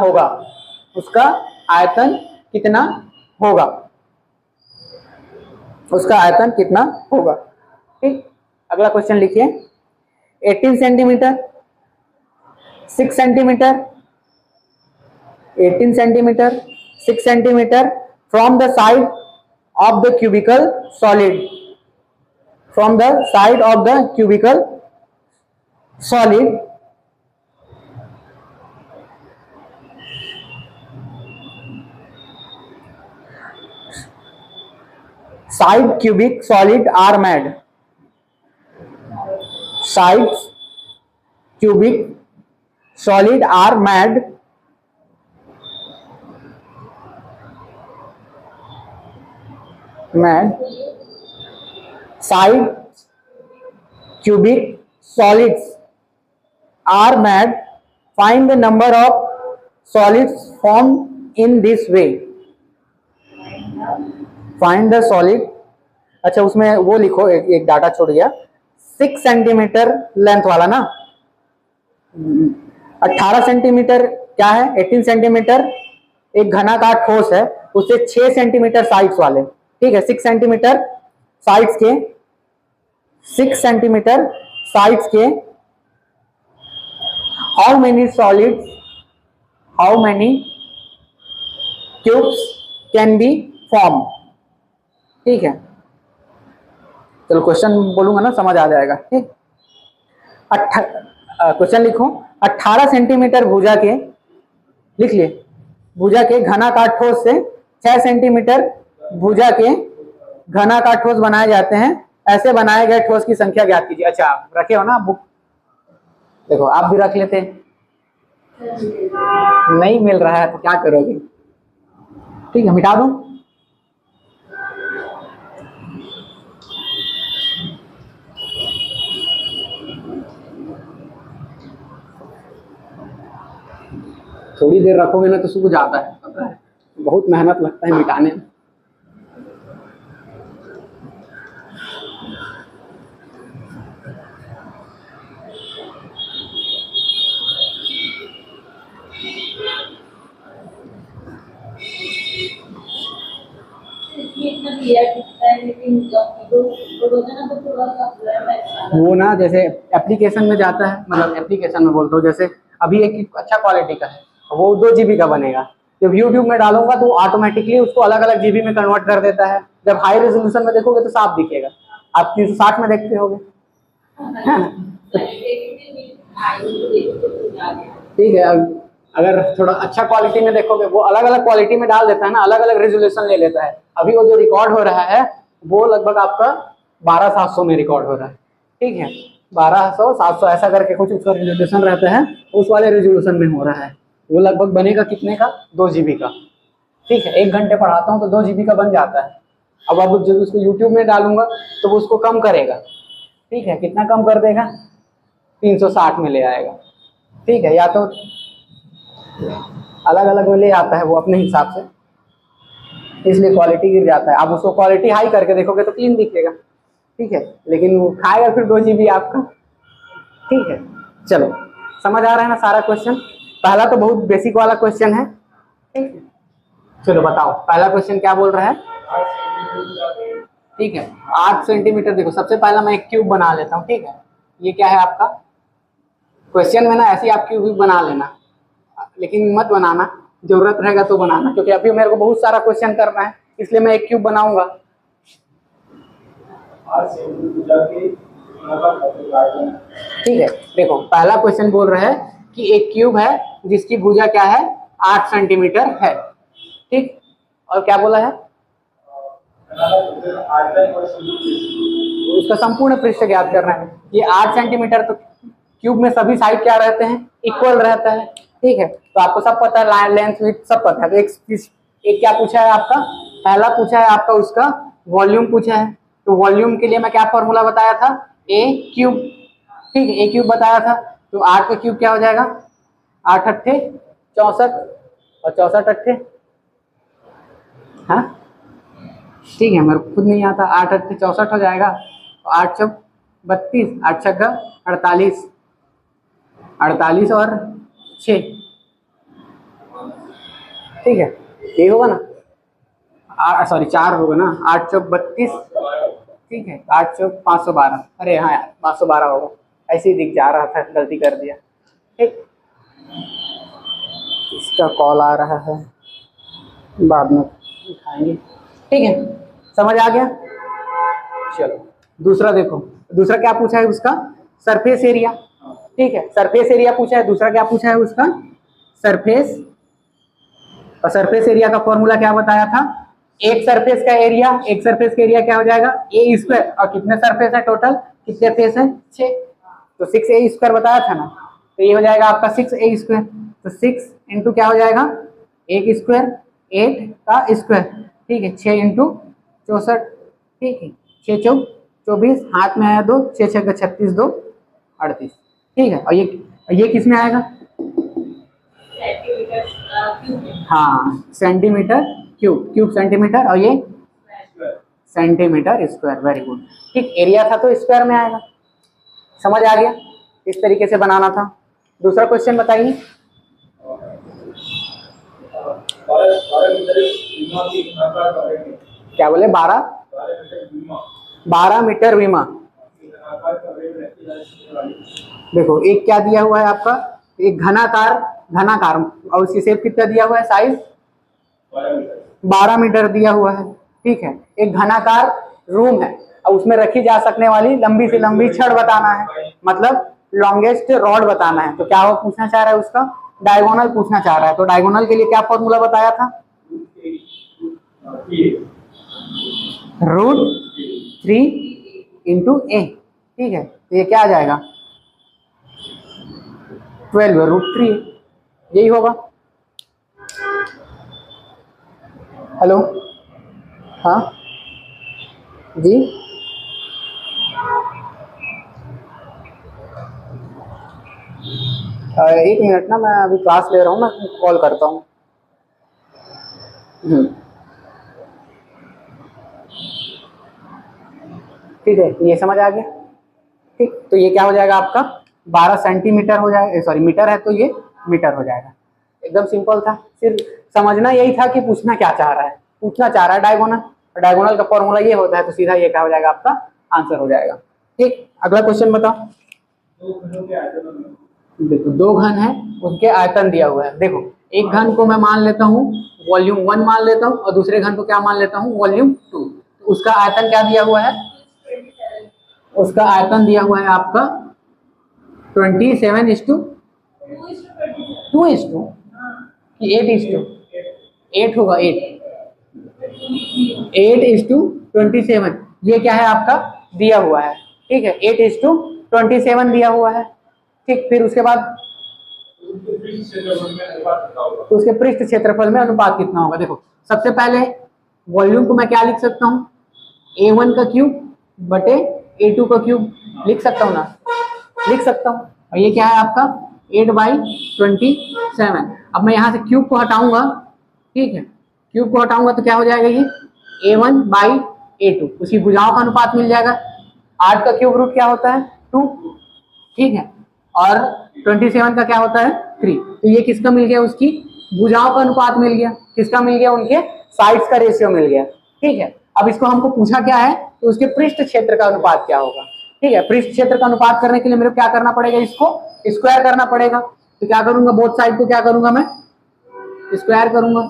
[SPEAKER 1] होगा? ठीक, अगला क्वेश्चन लिखिए, 18 centimetre, 6 centimetre, 18 centimetre, 6 centimetre from the side of the cubical solid. Side cubic solid are made. Sides cubic solid are made side cubic solids are made. Find the number of solids formed in this way. Find the solid, अच्छा उसमें वो लिखो, एक data छोड़ गया, 6 centimetre length वाला ना, 18 centimetre क्या है, 18 सेंटीमीटर एक घनाकार ठोस है, उससे 6 सेंटीमीटर साइड्स वाले, ठीक है, 6 सेंटीमीटर साइड्स के, 6 सेंटीमीटर साइड्स के, how many solids, how many cubes can be form, ठीक है। चलो क्वेश्चन बोलूंगा ना, समझ आ जाएगा, ठीक। क्वेश्चन लिखो, 18 सेंटीमीटर भुजा के, लिख लिए, भुजा के घनाकार ठोस से 6 सेंटीमीटर भुजा के घनाकार ठोस बनाए जाते हैं, ऐसे बनाए गए ठोस की संख्या ज्ञात कीजिए। अच्छा रखे हो ना बुक, देखो आप भी रख लेते, नहीं मिल रहा है तो क्या करोगे, ठीक है, मिटा दो। थोड़ी देर रखोगे ना तो सूख जाता है, पता है, बहुत मेहनत लगता है मिटाने में। वो ना जैसे एप्लीकेशन में जाता है, मतलब एप्लीकेशन में बोलता हूँ, जैसे अभी एक अच्छा क्वालिटी का है, वो 2 GB का बनेगा, जब यूट्यूब में डालूंगा तो ऑटोमेटिकली उसको अलग अलग GB में कन्वर्ट कर देता है, जब हाई रेजोल्यूशन में देखोगे तो साफ दिखेगा, आप 360 में देखते होगे, है ना, ठीक है। अगर थोड़ा अच्छा क्वालिटी में देखोगे, वो अलग अलग क्वालिटी में डाल देता है ना, अलग अलग रेजोल्यूशन ले लेता है। अभी वो जो रिकॉर्ड हो रहा है वो लगभग आपका 12700 में रिकॉर्ड हो रहा है, ठीक है, 1200 700 ऐसा करके कुछ उसका रेजोल्यूशन रहता है, उस वाले रेजोल्यूशन में हो रहा है। वो लगभग बनेगा कितने का, 2 GB का, ठीक है। 1 घंटे पढ़ाता हूँ तो 2 GB का बन जाता है। अब जब उसको यूट्यूब में डालूंगा तो वो उसको कम करेगा, ठीक है, कितना कम कर देगा, 360 में ले आएगा, ठीक है, या तो अलग अलग में ले आता है वो अपने हिसाब से, इसलिए क्वालिटी गिर जाता है। आप उसको क्वालिटी हाई करके देखोगे तो क्लीन दिखेगा, ठीक है, लेकिन वो खाएगा फिर 2 GB आपका, ठीक है। चलो समझ आ रहा है ना सारा क्वेश्चन, पहला तो बहुत बेसिक वाला क्वेश्चन है, ठीक है। चलो बताओ पहला क्वेश्चन क्या बोल रहा है, ठीक है, 8 सेंटीमीटर। देखो सबसे पहला मैं एक क्यूब बना लेता हूँ, ठीक है, ये क्या है आपका, क्वेश्चन में ना ऐसे आप क्यूब बना लेना, लेकिन मत बनाना, जरूरत रहेगा तो बनाना, क्योंकि अभी मेरे को बहुत सारा क्वेश्चन करना है, इसलिए मैं एक क्यूब बनाऊंगा। ठीक है, देखो पहला क्वेश्चन बोल रहा है कि एक क्यूब है जिसकी भुजा क्या है, 8 सेंटीमीटर है, ठीक, और क्या बोला है, उसका संपूर्ण पृष्ठ ज्ञात करना है। ये 8 सेंटीमीटर, तो क्यूब में सभी साइड क्या रहते हैं, इक्वल रहता है, ठीक है, तो आपको सब पता है, लेंथ विड्थ सब पता है। तो एक क्या पूछा है आपका, पहला पूछा है आपका उसका वॉल्यूम पूछा है, तो वॉल्यूम के लिए मैं क्या फॉर्मूला बताया था, ए क्यूब, ठीक है, ए क्यूब बताया था, तो 8 का क्यूब क्या हो जाएगा, 8 अट्ठे 64 और 64 अट्ठे, हाँ ठीक है, मेरे को खुद नहीं आता, 8 अट्ठे 64 हो जाएगा, 8 चौक 32, 8 छक्का 48, 48 और 6, ठीक है, ये होगा ना, सॉरी 4 होगा ना, 8 चौक 32, ठीक है, 8 चौक 512, अरे हाँ यार 512 होगा, ऐसे ही दिख जा रहा था, गलती कर दिया, ठीक। इसका कॉल आ रहा है, बाद में उठाएंगे, ठीक है, समझ आ गया। चलो दूसरा देखो, दूसरा क्या पूछा है उसका, सरफेस एरिया, ठीक है, सरफेस एरिया पूछा है। दूसरा क्या पूछा है उसका, सरफेस, और सरफेस एरिया का फॉर्मूला क्या बताया था, एक सरफेस का एरिया, एक सरफेस का एरिया क्या हो जाएगा, ए स्क्वायर, और कितने सरफेस है टोटल, कितने फेस है, 6, तो 6a स्क्वायर बताया था ना, तो ये हो जाएगा आपका 6a स्क्वायर, तो 6 इंटू क्या हो जाएगा, 1 स्क्वायर 8 का स्क्वायर, ठीक है, 6 इंटू 64, ठीक है, 6 चौक 24, हाथ में आया 2, 6 छक्का 36, 2 38, ठीक है, और ये किस में आएगा, हाँ सेंटीमीटर क्यूब, क्यूब सेंटीमीटर, और ये सेंटीमीटर स्क्वायर। Very good. ठीक, एरिया था तो स्क्वायर में आएगा। समझ आ गया, इस तरीके से बनाना था। दूसरा क्वेश्चन बताइए। क्या बोले? 12 मीटर विमा। देखो एक क्या दिया हुआ है आपका, एक घनाकार और उसकी शेप कितना दिया हुआ है, साइज 12 मीटर दिया हुआ है। ठीक है, एक घनाकार रूम है और उसमें रखी जा सकने वाली लंबी से लंबी छड़ बताना है, मतलब लॉन्गेस्ट रॉड बताना है। तो क्या वो पूछना चाह रहा है, उसका डायगोनल पूछना चाह रहा है। तो डायगोनल के लिए क्या फॉर्मूला बताया था, √3 इंटू ए। ठीक है, तो ये क्या आ जाएगा, 12 √3, यही होगा। हेलो, हाँ जी, एक मिनट ना, मैं अभी क्लास ले रहा हूँ, मैं कॉल करता हूँ। ठीक है, ये समझ आ गया। ठीक, तो ये क्या हो जाएगा आपका, 12 सेंटीमीटर हो जाएगा, सॉरी मीटर है तो ये मीटर हो जाएगा। एकदम सिंपल था, सिर्फ समझना यही था कि पूछना क्या चाह रहा है। पूछना चाह रहा है डायगोनल, डायगोनल का फॉर्मूला ये होता है, तो सीधा ये क्या हो जाएगा, आपका आंसर हो जाएगा। ठीक, अगला क्वेश्चन बताओ। देखो दो घन है, उनके आयतन दिया हुआ है। देखो एक घन को मैं मान लेता हूँ वॉल्यूम 1 मान लेता हूँ, और दूसरे घन को क्या मान लेता हूँ, वॉल्यूम 2। तो उसका आयतन क्या दिया हुआ है, उसका आयतन दिया हुआ है आपका 27:2 कि 8 होगा, 8:27। ये क्या है आपका दिया हुआ है। ठीक है, 8:27 दिया हुआ है। ठीक, फिर उसके बाद तो उसके पृष्ठ क्षेत्रफल में अनुपात कितना होगा। देखो सबसे पहले वॉल्यूम को मैं क्या लिख सकता हूँ, A1 का क्यूब बटे A2 का क्यूब लिख सकता हूँ ना, लिख सकता हूँ। और ये क्या है आपका 8/27। अब मैं यहाँ से क्यूब को हटाऊंगा, ठीक है, क्यूब को हटाऊंगा तो क्या हो जाएगा, ये A1/A2, उसकी भुजाओं का अनुपात मिल जाएगा। 8 का क्यूब रूट क्या होता है, 2। ठीक है, और 27 का क्या होता है, 3। तो ये किसका मिल गया, उसकी भुजाओं का अनुपात मिल गया। किसका मिल गया, उनके साइड्स का रेशियो मिल गया। ठीक है, अब इसको हमको पूछा क्या है, तो उसके पृष्ठ क्षेत्र का अनुपात क्या होगा। ठीक है, पृष्ठ क्षेत्र का अनुपात करने के लिए मेरे को क्या करना पड़ेगा, इसको स्क्वायर करना पड़ेगा। तो क्या करूंगा, बोथ साइड को क्या करूंगा, मैं स्क्वायर करूंगा।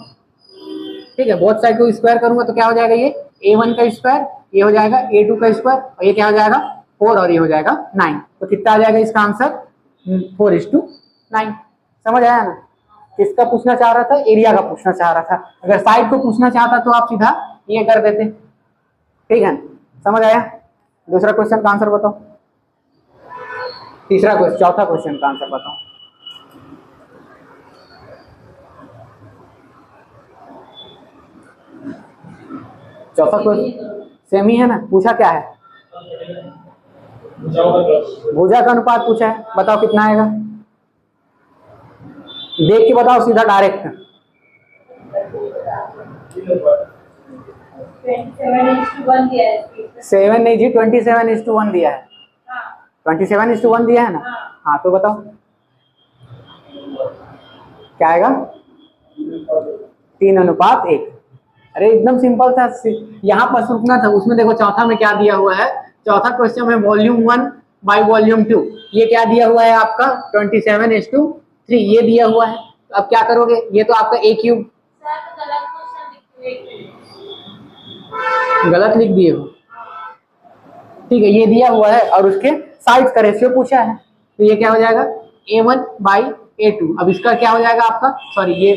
[SPEAKER 1] ठीक है, बोथ साइड को स्क्वायर करूंगा तो क्या हो जाएगा, ये A1 का स्क्वायर, ये हो जाएगा A2 का स्क्वायर, और ये क्या हो जाएगा 4, और ये हो जाएगा 9। तो कितना आ जाएगा इसका आंसर, 4:9। समझ आया ना। किसका पूछना चाह रहा था, एरिया का पूछना चाह रहा था। अगर साइड को पूछना चाहता तो आप सीधा ये कर देते। ठीक है, समझ आया। दूसरा क्वेश्चन का आंसर बताओ, तीसरा क्वेश्चन, चौथा क्वेश्चन का आंसर बताओ। चौथा क्वेश्चन सेम ही है ना, पूछा क्या है, भुजा का अनुपात पूछा है, बताओ कितना आएगा, देख के बताओ सीधा डायरेक्ट। 7 नहीं जी, 27:1 दिया है। 27:1 दिया है ना। हाँ तो बताओ क्या आएगा, 3:1। अरे एकदम सिंपल था, यहाँ पर रुकना था। उसमें देखो चौथा में क्या दिया हुआ है, चौथा क्वेश्चन में वॉल्यूम 1/वॉल्यूम 2। ये क्या दिया हुआ है आपका 27:3, ये दिया हुआ है। तो अब क्या करोगे, ये तो आपका A क्यूब, गलत लिख दिए हो। ठीक है, ये दिया हुआ है और उसके साइड्स का रेशियो पूछा है, तो ये क्या हो जाएगा A1/A2। अब इसका क्या हो जाएगा आपका, सॉरी ये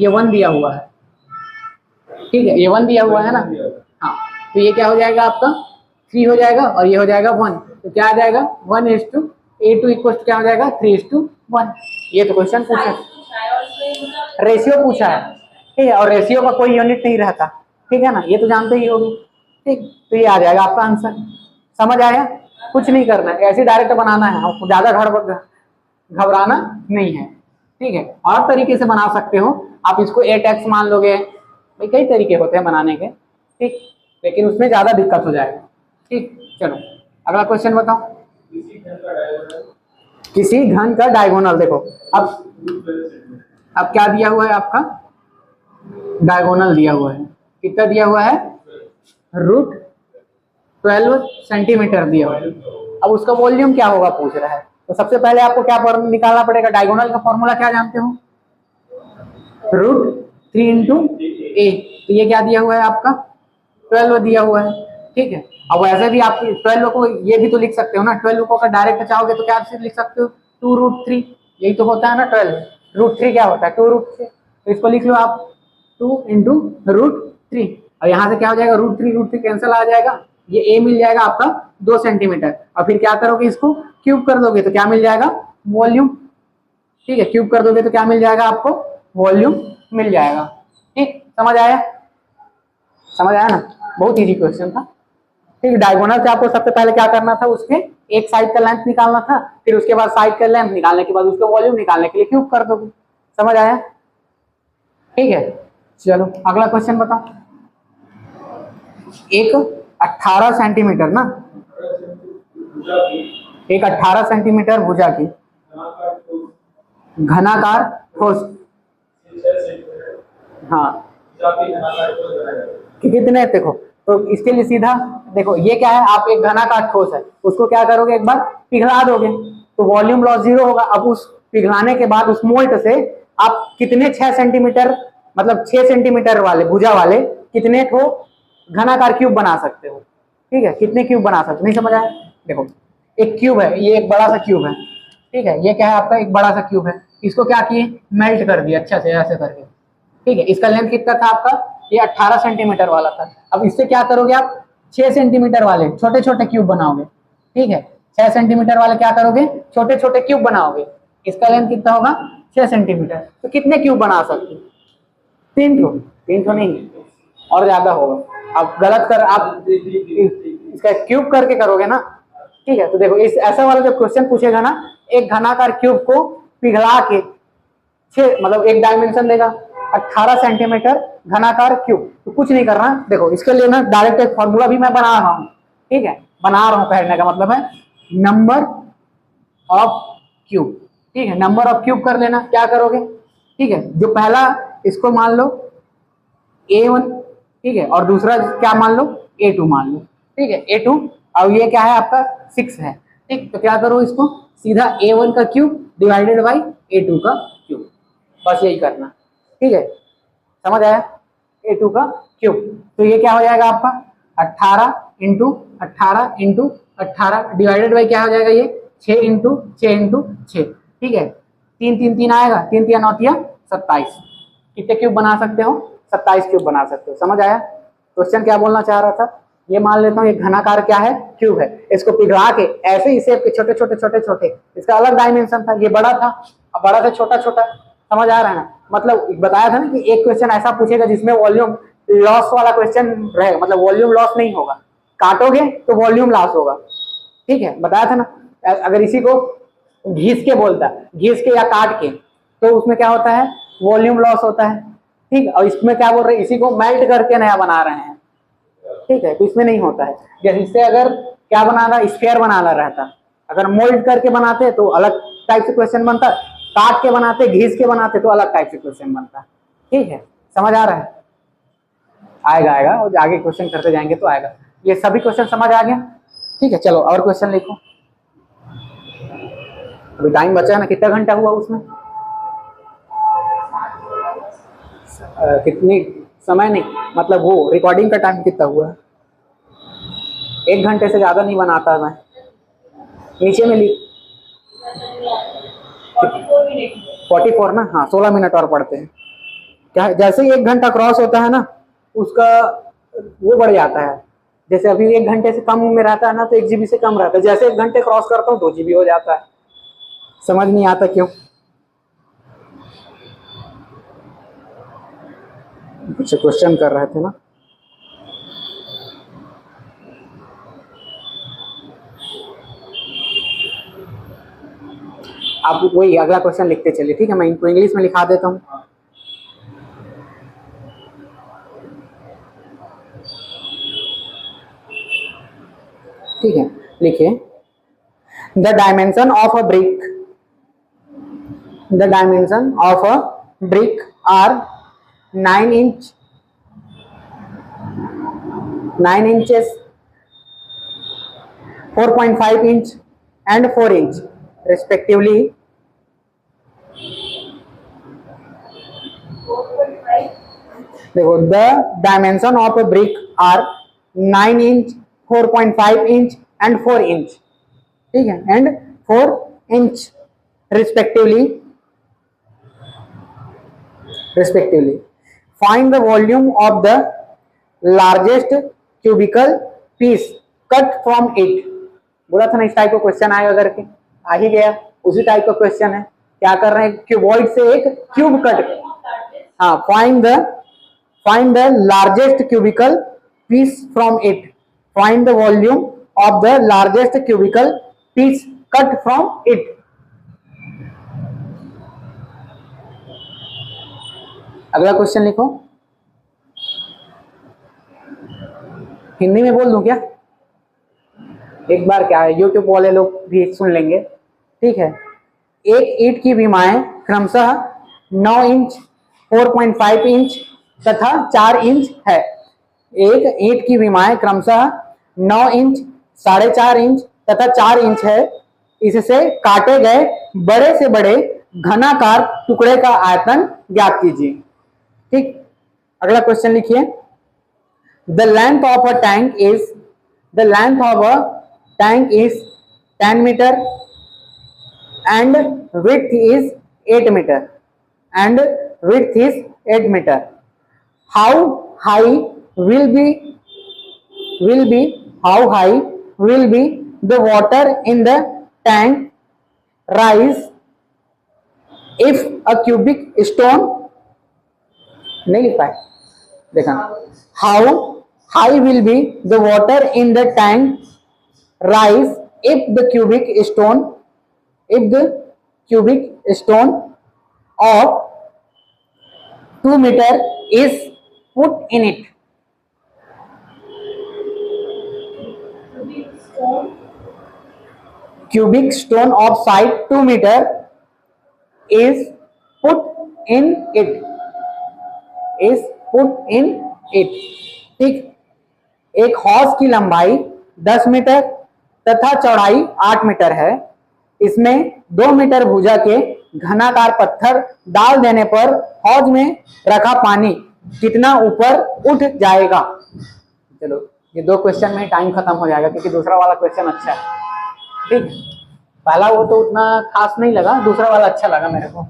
[SPEAKER 1] 1 दिया हुआ है। ठीक है, ये 1 दिया हुआ है ना। हाँ, तो ये क्या हो जाएगा आपका 3 हो जाएगा, और ये हो जाएगा 1। तो क्या आ जाएगा 1:A2 इक्वल क्या हो जाएगा 3:1। ये तो क्वेश्चन पूछा है, रेशियो पूछा है। ठीक है, और रेशियो का कोई यूनिट नहीं रहता। ठीक है ना, ये तो जानते ही होगी। ठीक, तो ये आ जाएगा आपका आंसर। समझ आया, कुछ नहीं करना है, ऐसे डायरेक्ट बनाना है, आपको ज्यादा घबराना नहीं है। ठीक है, और तरीके से बना सकते हो आप, इसको 8x मान लोगे, भाई कई तरीके होते हैं बनाने के। ठीक, लेकिन उसमें ज्यादा दिक्कत हो जाएगा। ठीक, चलो अगला क्वेश्चन बताओ। किसी घन का डायगोनल, देखो अब क्या दिया हुआ है आपका, डायगोनल दिया हुआ है, कितना दिया हुआ है, √12 सेंटीमीटर दिया हुआ है। अब उसका वॉल्यूम क्या होगा पूछ रहा है, तो सबसे पहले आपको क्या निकालना पड़ेगा, डायगोनल का फॉर्मूला क्या जानते हो, √3 इंटू ए। तो ये क्या दिया हुआ है आपका, 12 दिया हुआ है। ठीक है, अब वैसे भी आप 12 को ये भी तो लिख सकते हो ना, 12 को अगर डायरेक्ट चाहोगे तो क्या लिख सकते हो, 2√3, यही तो होता है ना 12, √3 क्या होता है, 2√3, तो इसको लिख लो आप 2 इंटू √3। और यहाँ से क्या हो जाएगा, √3 कैंसिल आ जाएगा, ये ए मिल जाएगा आपका 2 सेंटीमीटर। और फिर क्या करोगे, इसको क्यूब कर दोगे तो क्या मिल जाएगा, वॉल्यूम। ठीक है, क्यूब कर दोगे तो क्या मिल जाएगा आपको, वॉल्यूम मिल जाएगा। ठीक, समझ आया, समझ आया ना, बहुत इजी क्वेश्चन था। ठीक, डायगोनल से आपको सबसे पहले क्या करना था, उसके एक साइड का लेंथ निकालना था, फिर उसके बाद साइड का लेंथ निकालने के बाद उसका वॉल्यूम निकालने के लिए क्यूब कर दोगे। समझ आया, ठीक है। चलो अगला क्वेश्चन बताओ। एक 18 सेंटीमीटर ना, एक 18 सेंटीमीटर भुजा की घनाकार ठोस, हाँ कितने, देखो तो इसके लिए सीधा देखो, ये क्या है, आप एक घनाकार ठोस है, उसको क्या करोगे, एक बार पिघला दोगे तो वॉल्यूम लॉस 0 होगा। अब उस पिघलाने के बाद उस मोल्ट से आप कितने 6 सेंटीमीटर, मतलब 6 सेंटीमीटर वाले भुजा वाले कितने को घनाकार क्यूब बना सकते हो। ठीक है, कितने क्यूब बना सकते हो, नहीं समझ आया, देखो एक क्यूब है, ये एक बड़ा सा क्यूब है। ठीक है, ये क्या है आपका, एक बड़ा सा क्यूब है, इसको क्या किए, मेल्ट कर दिया अच्छा से ऐसे करके। ठीक है, इसका लेंथ कितना था आपका, ये 18 सेंटीमीटर वाला था। अब इससे क्या करोगे आप, 6 सेंटीमीटर वाले छोटे छोटे क्यूब बनाओगे। ठीक है, 6 सेंटीमीटर वाले क्या करोगे, छोटे छोटे क्यूब बनाओगे। इसका लेंथ कितना होगा, 6 सेंटीमीटर, तो कितने क्यूब बना सकते, 3 तो नहीं, और ज्यादा होगा। आप गलत कर, आप इसका क्यूब करके करोगे ना। ठीक है, तो देखो इस ऐसा वाला जब क्वेश्चन पूछेगा ना, एक घनाकार क्यूब को पिघला के 6, मतलब एक डायमेंशन देगा 18 सेंटीमीटर घनाकार क्यूब, तो कुछ नहीं करना, देखो इसके लिए ना डायरेक्ट एक फॉर्मूला भी मैं बना रहा हूँ। ठीक है, बना रहा हूँ कहने का मतलब है नंबर ऑफ क्यूब। ठीक है, नंबर ऑफ क्यूब कर लेना, क्या करोगे, ठीक है, जो पहला इसको मान लो A1, ठीक है, और दूसरा क्या मान लो, A2 मान लो। ठीक है, A2, और ये क्या है आपका 6 है। ठीक, तो क्या करो, इसको सीधा A1 का क्यूब डिवाइडेड बाई A2 का क्यूब, बस यही करना। ठीक है, समझ आया, A2 का क्यूब, तो ये क्या हो जाएगा आपका 18 इंटू 18 इंटू 18 डिवाइडेड बाई क्या हो जाएगा, ये 6 इंटू 6 इंटू 6। ठीक है, 3 3 3 आएगा, 3 3 9 27, कितने क्यूब बना सकते हो, 27 क्यूब बना सकते हो। समझ आया, क्वेश्चन क्या बोलना चाह रहा था, ये मान लेता हूँ, ये घनाकार क्या है, क्यूब है, इसको पिघला के ऐसे ही शेप के छोटे छोटे छोटे छोटे, इसका अलग डायमेंशन था, ये बड़ा था, अब बड़ा से छोटा छोटा, समझ आ रहा है ना, मतलब बताया था ना कि एक क्वेश्चन ऐसा पूछेगा जिसमें वॉल्यूम लॉस वाला क्वेश्चन रहेगा, मतलब वॉल्यूम लॉस नहीं होगा, काटोगे तो वॉल्यूम लॉस होगा। ठीक है, बताया था ना, अगर इसी को घिस के बोलता, घिस के या काट के, तो उसमें क्या होता है, वॉल्यूम लॉस होता है। ठीक, और इसमें क्या बोल रहे हैं, इसी को मेल्ट करके नया बना रहे हैं। ठीक है, तो इसमें नहीं होता है, जैसे इससे अगर क्या बनाना, स्फीयर बनाना रहता, अगर मोल्ड करके बनाते तो अलग टाइप से क्वेश्चन बनता, काट के बनाते घिस के बनाते तो अलग टाइप से क्वेश्चन बनता। ठीक है, समझ आ रहा है, आएगा आएगा, और आगे क्वेश्चन करते जाएंगे तो आएगा, ये सभी क्वेश्चन समझ आ गया। ठीक है, चलो और क्वेश्चन लिखो, अभी टाइम बचा है ना, कितना घंटा हुआ उसमें, कितनी समय नहीं, मतलब वो रिकॉर्डिंग का टाइम कितना हुआ है, 1 घंटे से ज्यादा नहीं बनाता मैं, नीचे में लिख 44 ना, हाँ 16 मिनट और पढ़ते हैं। क्या है, जैसे ही 1 घंटा क्रॉस होता है ना, उसका वो बढ़ जाता है, जैसे अभी 1 घंटे से कम में रहता है ना, तो 1 GB से कम रहता है, जैसे 1 घंटे क्रॉस करता हूँ 2 GB हो जाता है। समझ नहीं आता क्यों, कुछ क्वेश्चन कर रहे थे ना, आप वही अगला क्वेश्चन लिखते चलिए। ठीक है, मैं इनको इंग्लिश में लिखा देता हूँ। ठीक है, लिखिए the dimension of a brick, the dimension of a brick are 9 inch, 9 inches, 4.5 inch and 4 inch respectively. देखो the dimension of a brick are 9 inch, 4.5 inch and 4 inch, ठीक है, and 4 inch respectively. Find the volume of the largest cubical piece cut from it. बोला था ना इस type का question आएगा करके, आ ही गया, उसी टाइप का क्वेश्चन है। क्या कर रहे हैं, क्यूबॉइड से एक क्यूब कट, हाँ, find the largest cubical piece from it, find the volume of the largest cubical piece cut from it. अगला क्वेश्चन लिखो, हिंदी में बोल दूं क्या, एक बार क्या है यूट्यूब वाले लोग भी सुन लेंगे, ठीक है। एक ईंट की विमाएं क्रमशः 9 इंच, 4.5 इंच तथा 4 इंच है। एक ईंट की विमाएं क्रमशः 9 इंच, 4.5 इंच तथा 4 इंच है। इससे काटे गए बड़े से बड़े घनाकार टुकड़े का आयतन ज्ञात कीजिए, ठीक। अगला क्वेश्चन लिखिए, The length of a tank is 10 meter and width is 8 meter and width is 8 meter. How high will be the water in the tank rise if a cubic stone, नहीं लिख पाए, देखा, how high will be the water in the tank rise if the cubic stone of 2 meter is put in it. Cubic stone of size 2 meter is put in it, ठीक। एक हौज की लंबाई 10 metre तथा चौड़ाई 8 मीटर है। इसमें 2 metre भुजा के घनाकार पत्थर डाल देने पर हौज में रखा पानी कितना ऊपर उठ जाएगा। चलो ये 2 क्वेश्चन में टाइम खत्म हो जाएगा क्योंकि दूसरा वाला क्वेश्चन अच्छा है, ठीक। पहला वो तो उतना खास नहीं लगा, दूसरा वाला अच्छा लगा मेरे को।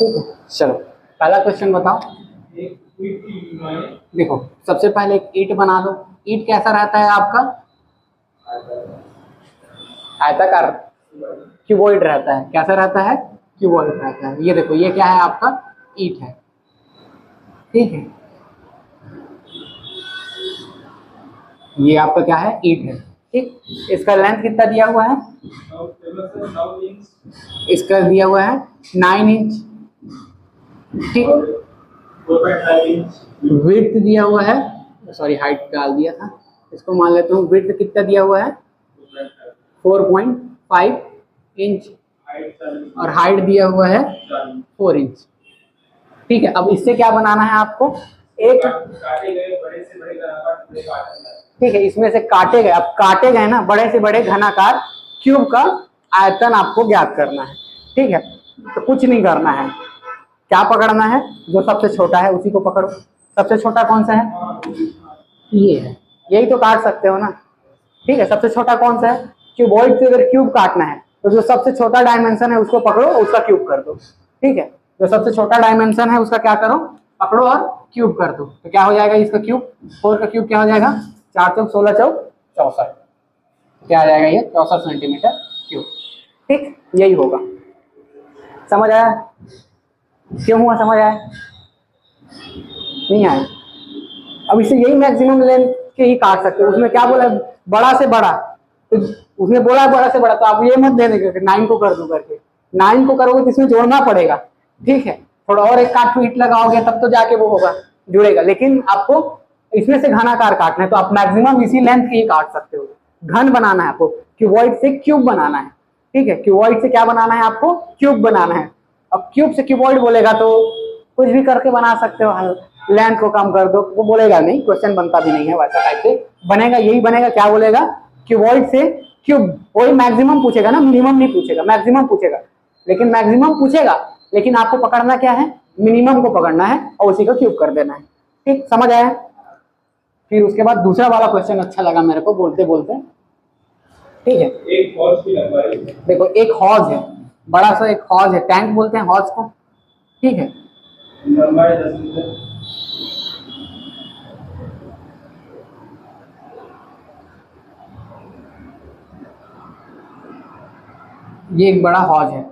[SPEAKER 1] ठीक है, चलो पहला क्वेश्चन बताओ। देखो सबसे पहले एक ईंट बना दो। ईंट कैसा रहता है आपका, आयताकार क्यूबॉइड रहता है। कैसा रहता है, क्यूबॉइड रहता है। ये देखो ये क्या है आपका, ईंट है, ठीक है। ये आपका क्या है, ईंट है, ठीक। इसका लेंथ कितना दिया हुआ है, इसका दिया हुआ है 9 इंच, ठीक। विड्थ दिया हुआ है, सॉरी हाइट डाल दिया था, इसको मान लेता हूँ। विड्थ कितना दिया हुआ है, 4.5 इंच और हाइट दिया हुआ है 4 इंच, ठीक है। अब इससे क्या बनाना है आपको, एक, ठीक है, इसमें से काटे गए, अब काटे गए ना बड़े से बड़े घनाकार क्यूब का आयतन आपको ज्ञात करना है, ठीक है। तो कुछ नहीं करना है, क्या पकड़ना है, जो सबसे छोटा है उसी को पकड़ो। सबसे छोटा कौन सा है, ये है, यही तो काट सकते हो ना, ठीक है। सबसे छोटा कौन सा है, क्यूबॉइड से अगर क्यूब काटना है तो जो सबसे छोटा डायमेंशन है उसको पकड़ो, उसका क्यूब कर दो, ठीक है, जो सबसे छोटा डायमेंशन है उसका क्या करो, पकड़ो और क्यूब कर दो, तो क्या हो जाएगा इसका क्यूब, 4 का क्यूब क्या हो जाएगा, 4 चौक 16 चौक 64, क्या आ जाएगा ये 64 सेंटीमीटर क्यूब। ठीक, यही होगा। समझ आया? क्यों हुआ, समझ आया? नहीं आया? अब इसे यही मैक्सिमम लेंथ के ही काट सकते हो। उसमें क्या बोला, बड़ा से बड़ा, तो उसने बोला बड़ा से बड़ा, तो आप ये मत देने के 9 को कर दो करके, 9 को करोगे तो इसमें जोड़ना पड़ेगा। ठीक है, थोड़ा और एक काट ईट लगाओगे तब तो जाके वो होगा, जुड़ेगा। लेकिन आपको इसमें से घनाकार काटना है तो आप मैक्सिमम इसी लेंथ के ही काट सकते हो। घन बनाना है आपको, क्यूबॉइड से क्यूब बनाना है। ठीक है, क्यूबॉइड से क्या बनाना है आपको, क्यूब बनाना है। अब क्यूब से क्यूबॉइड बोलेगा तो कुछ भी करके बना सकते हो, लेंथ को कम कर दो, वो बोलेगा नहीं, क्वेश्चन बनता भी नहीं है वैसा टाइप से बनेगा। यही बनेगा, क्या बोलेगा, क्यूबॉइड से क्यूब, वही मैक्सिमम पूछेगा ना, मिनिमम नहीं पूछेगा, मैक्सिमम पूछेगा। लेकिन मैक्सिमम पूछेगा, लेकिन आपको पकड़ना क्या है, मिनिमम को पकड़ना है और उसी को क्यूब कर देना है। ठीक, समझ आया? फिर उसके बाद दूसरा वाला क्वेश्चन अच्छा लगा मेरे को बोलते बोलते। ठीक है, एक हौज की लंबाई, देखो एक हौज है, बड़ा सा एक हौज है, टैंक बोलते हैं हौज को। ठीक है, लंबाई 10 मीटर, ये एक बड़ा हौज है।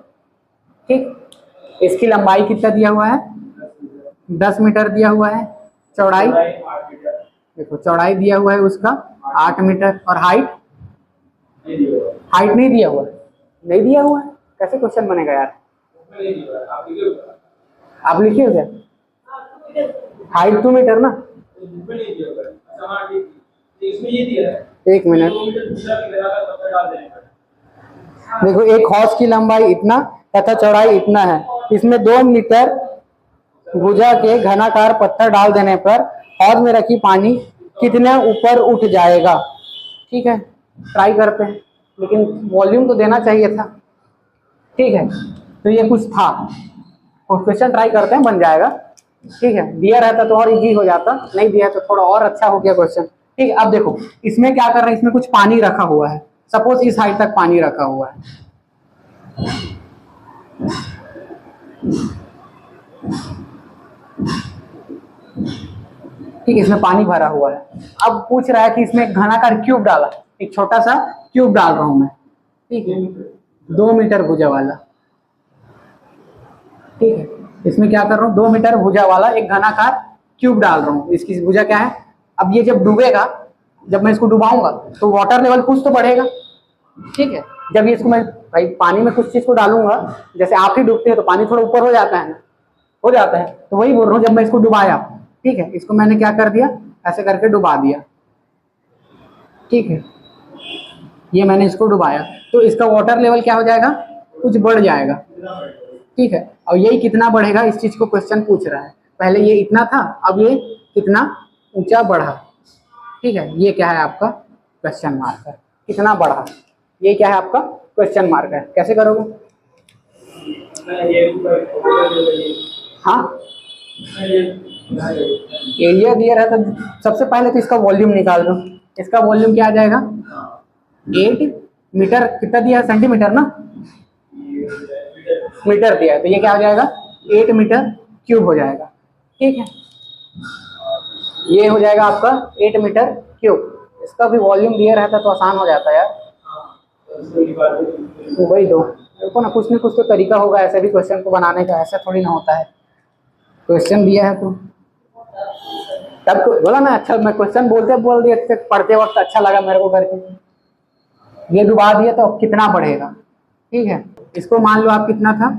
[SPEAKER 1] ठीक, इसकी लंबाई कितना दिया हुआ है, 10 मीटर दिया हुआ है। चौड़ाई, देखो चौड़ाई दिया हुआ है उसका 8 मीटर, और हाइट, हाइट नहीं दिया हुआ है, नहीं दिया हुआ है, कैसे क्वेश्चन बनेगा यार, आप लिखिए उसे, हाइट 2 मीटर ना, एक मिनट, देखो एक हौज की लंबाई इतना तथा चौड़ाई इतना है, इसमें 2 मीटर भुजा के घनाकार पत्थर डाल देने पर हौज में रखी पानी कितने ऊपर उठ जाएगा। ठीक है, ट्राई करते हैं, लेकिन वॉल्यूम तो देना चाहिए था। ठीक है, तो ये कुछ था, और क्वेश्चन ट्राई करते हैं, बन जाएगा। ठीक है, दिया रहता तो और इजी हो जाता, नहीं दिया तो थोड़ा और अच्छा हो गया क्वेश्चन। ठीक है, अब देखो इसमें क्या कर रहे हैं, इसमें कुछ पानी रखा हुआ है, सपोज इस हाइट तक पानी रखा हुआ है। ठीक है, इसमें पानी भरा हुआ है। अब पूछ रहा है कि इसमें घनाकार क्यूब डाला, एक छोटा सा क्यूब डाल रहा हूं मैं। ठीक है, 2 मीटर भुजा वाला। ठीक है, इसमें क्या कर रहा हूँ, 2 मीटर भुजा वाला एक घनाकार क्यूब डाल रहा हूँ। इसकी भुजा क्या है, अब ये जब डूबेगा, जब मैं इसको डुबाऊंगा तो वाटर लेवल कुछ तो बढ़ेगा। ठीक है, जब ये इसको मैं भाई पानी में कुछ चीज को डालूंगा, जैसे आप ही डूबते हैं तो पानी थोड़ा ऊपर हो जाता है ना, हो जाता है, तो वही बोल रहा हूँ, जब मैं इसको डुबाया, ठीक है, इसको मैंने क्या कर दिया, ऐसे करके डुबा दिया। ठीक है, ये मैंने इसको डुबाया, तो इसका वाटर लेवल क्या हो जाएगा, कुछ बढ़ जाएगा। ठीक है, और यही कितना बढ़ेगा, इस चीज को क्वेश्चन पूछ रहा है। पहले ये इतना था, अब ये कितना ऊंचा बढ़ा। ठीक है, ये क्या है आपका क्वेश्चन मार्क है, कितना बढ़ा, ये क्या है आपका क्वेश्चन मार्क है। कैसे करोगे, हाँ एरिया दिया रहता, सबसे पहले तो इसका वॉल्यूम निकाल दो। इसका वॉल्यूम क्या आ जाएगा, 8 मीटर, कितना दिया है, सेंटीमीटर ना, मीटर दिया है, तो ये क्या हो जाएगा 8 मीटर क्यूब हो जाएगा। ठीक है, ये हो जाएगा आपका 8 मीटर क्यूब। इसका भी वॉल्यूम दिया रहता तो आसान हो जाता यार, तो वही दो, देखो ना कुछ न कुछ तो तरीका होगा ऐसे भी क्वेश्चन को बनाने का, ऐसा थोड़ी ना होता है। क्वेश्चन दिया है तो तब बोला ना, अच्छा मैं क्वेश्चन बोलते बोल दिया, पढ़ते वक्त अच्छा लगा मेरे को करके, ये डुबा दिया तो अब कितना बढ़ेगा। ठीक है, इसको मान लो आप कितना था,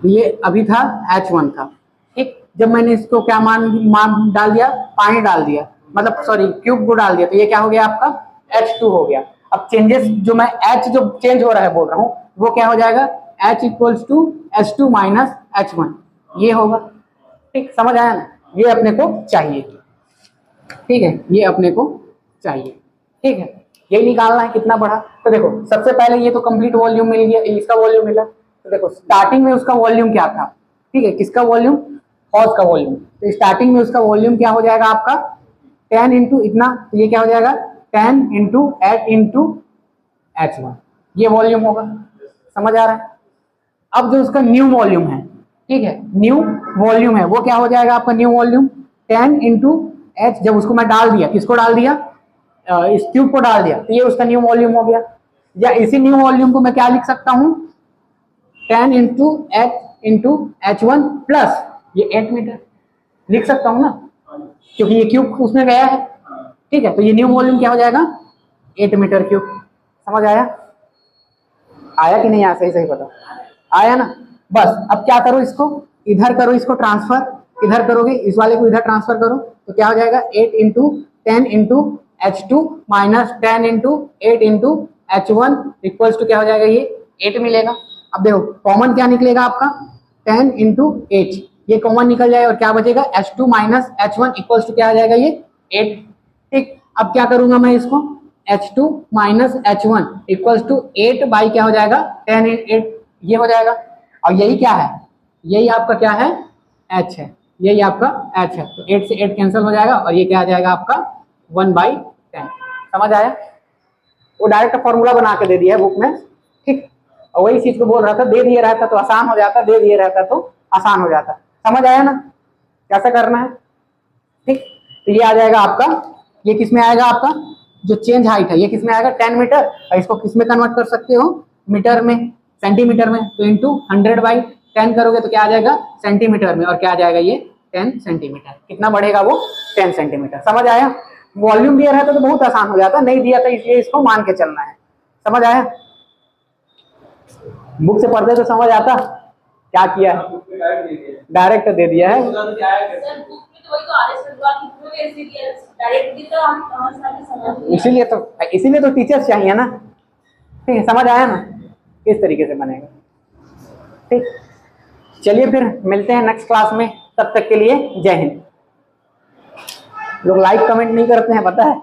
[SPEAKER 1] ये अभी था H1 था। ठीक, जब मैंने इसको क्या मान डाल दिया, पानी डाल दिया, मतलब सॉरी क्यूब को डाल दिया, तो ये क्या हो गया आपका H2 हो गया। अब चेंजेस जो मैं H जो चेंज हो रहा है बोल रहा हूँ, वो क्या हो जाएगा, H equals to H2 minus H1, ये होगा। ठीक, समझ आया ना, ये अपने को चाहिए। ठीक है, ये अपने को चाहिए। ठीक है, यही निकालना है कितना बढ़ा। तो देखो सबसे पहले ये तो कंप्लीट वॉल्यूम मिल गया, इसका वॉल्यूम मिला, तो देखो स्टार्टिंग में उसका वॉल्यूम क्या था, ठीक है, किसका वॉल्यूम, हौज का वॉल्यूम, तो स्टार्टिंग में उसका वॉल्यूम क्या हो जाएगा आपका 10 इंटू इतना, तो ये क्या हो जाएगा 10 इंटू 8 इंटू H1, ये वॉल्यूम होगा। समझ आ रहा है। अब जो उसका न्यू वॉल्यूम है, ठीक है, न्यू वॉल्यूम है, वो क्या हो जाएगा आपका न्यू वॉल्यूम 10 इंटू एच। जब उसको मैं डाल दिया, किसको डाल दिया, इस ट्यूब को डाल दिया, तो ये उसका न्यू वॉल्यूम हो गया। या इसी न्यू वॉल्यूम को मैं क्या लिख सकता हूँ, 10 इंटू H1 प्लस ये 8 मीटर लिख सकता हूँ ना, क्योंकि ये क्यूब उसमें गया है। ठीक है, तो ये न्यू वॉल्यूम क्या हो जाएगा, 8 मीटर क्यूब। समझ आया, आया कि नहीं आया, सही सही बताओ, आया ना। बस अब क्या करो, इसको इधर करो, इसको ट्रांसफर इधर करोगे, इस वाले को इधर ट्रांसफर करो, तो क्या हो जाएगा 8 into 10 into H2 minus 10 into 8 into H1 equals to क्या हो जाएगा, ये 8 मिलेगा। अब देखो कॉमन क्या निकलेगा आपका, 10 इंटू H, ये कॉमन निकल जाएगा और क्या बचेगा, H2 minus H1 equals to क्या आ जाएगा, ये 8। ठीक, अब क्या करूंगा मैं इसको, H2 minus H1 equals to 8 by क्या हो जाएगा 10 8, ये हो जाएगा। और यही क्या है, यही आपका क्या है, H है, यही आपका H है। तो 8 से 8 कैंसिल हो जाएगा और ये क्या आ जाएगा आपका 1/10। समझ आया, वो डायरेक्ट फॉर्मूला बना के दे दिया है बुक में। ठीक, और वही चीज को बोल रहा था, दे दिए रहता तो आसान हो जाता, दे दिए रहता तो आसान हो जाता। समझ आया ना कैसे करना है। ठीक, तो ये आ जाएगा आपका, ये किस में आएगा आपका, जो चेंज हाइट है ये किस में आएगा 10 मीटर, और इसको किस में कन्वर्ट कर सकते हो, मीटर में, सेंटीमीटर में। तो इंटू 100/10 करोगे तो क्या आ जाएगा सेंटीमीटर में, और क्या आ जाएगा ये 10 सेंटीमीटर। कितना बढ़ेगा वो 10 सेंटीमीटर। समझ आया, वॉल्यूम दिया रहता तो बहुत आसान हो जाता, नहीं दिया था इसलिए इसको मान के चलना है। समझ आया, बुक से पढ़ते तो समझ आता, क्या किया है डायरेक्ट दे दिया है। इसीलिए तो टीचर्स चाहिए ना। ठीक है, समझ आया ना, इस तरीके से बनेगा। ठीक, चलिए फिर मिलते हैं नेक्स्ट क्लास में, तब तक के लिए जय हिंद। लोग लाइक कमेंट नहीं करते हैं, पता है।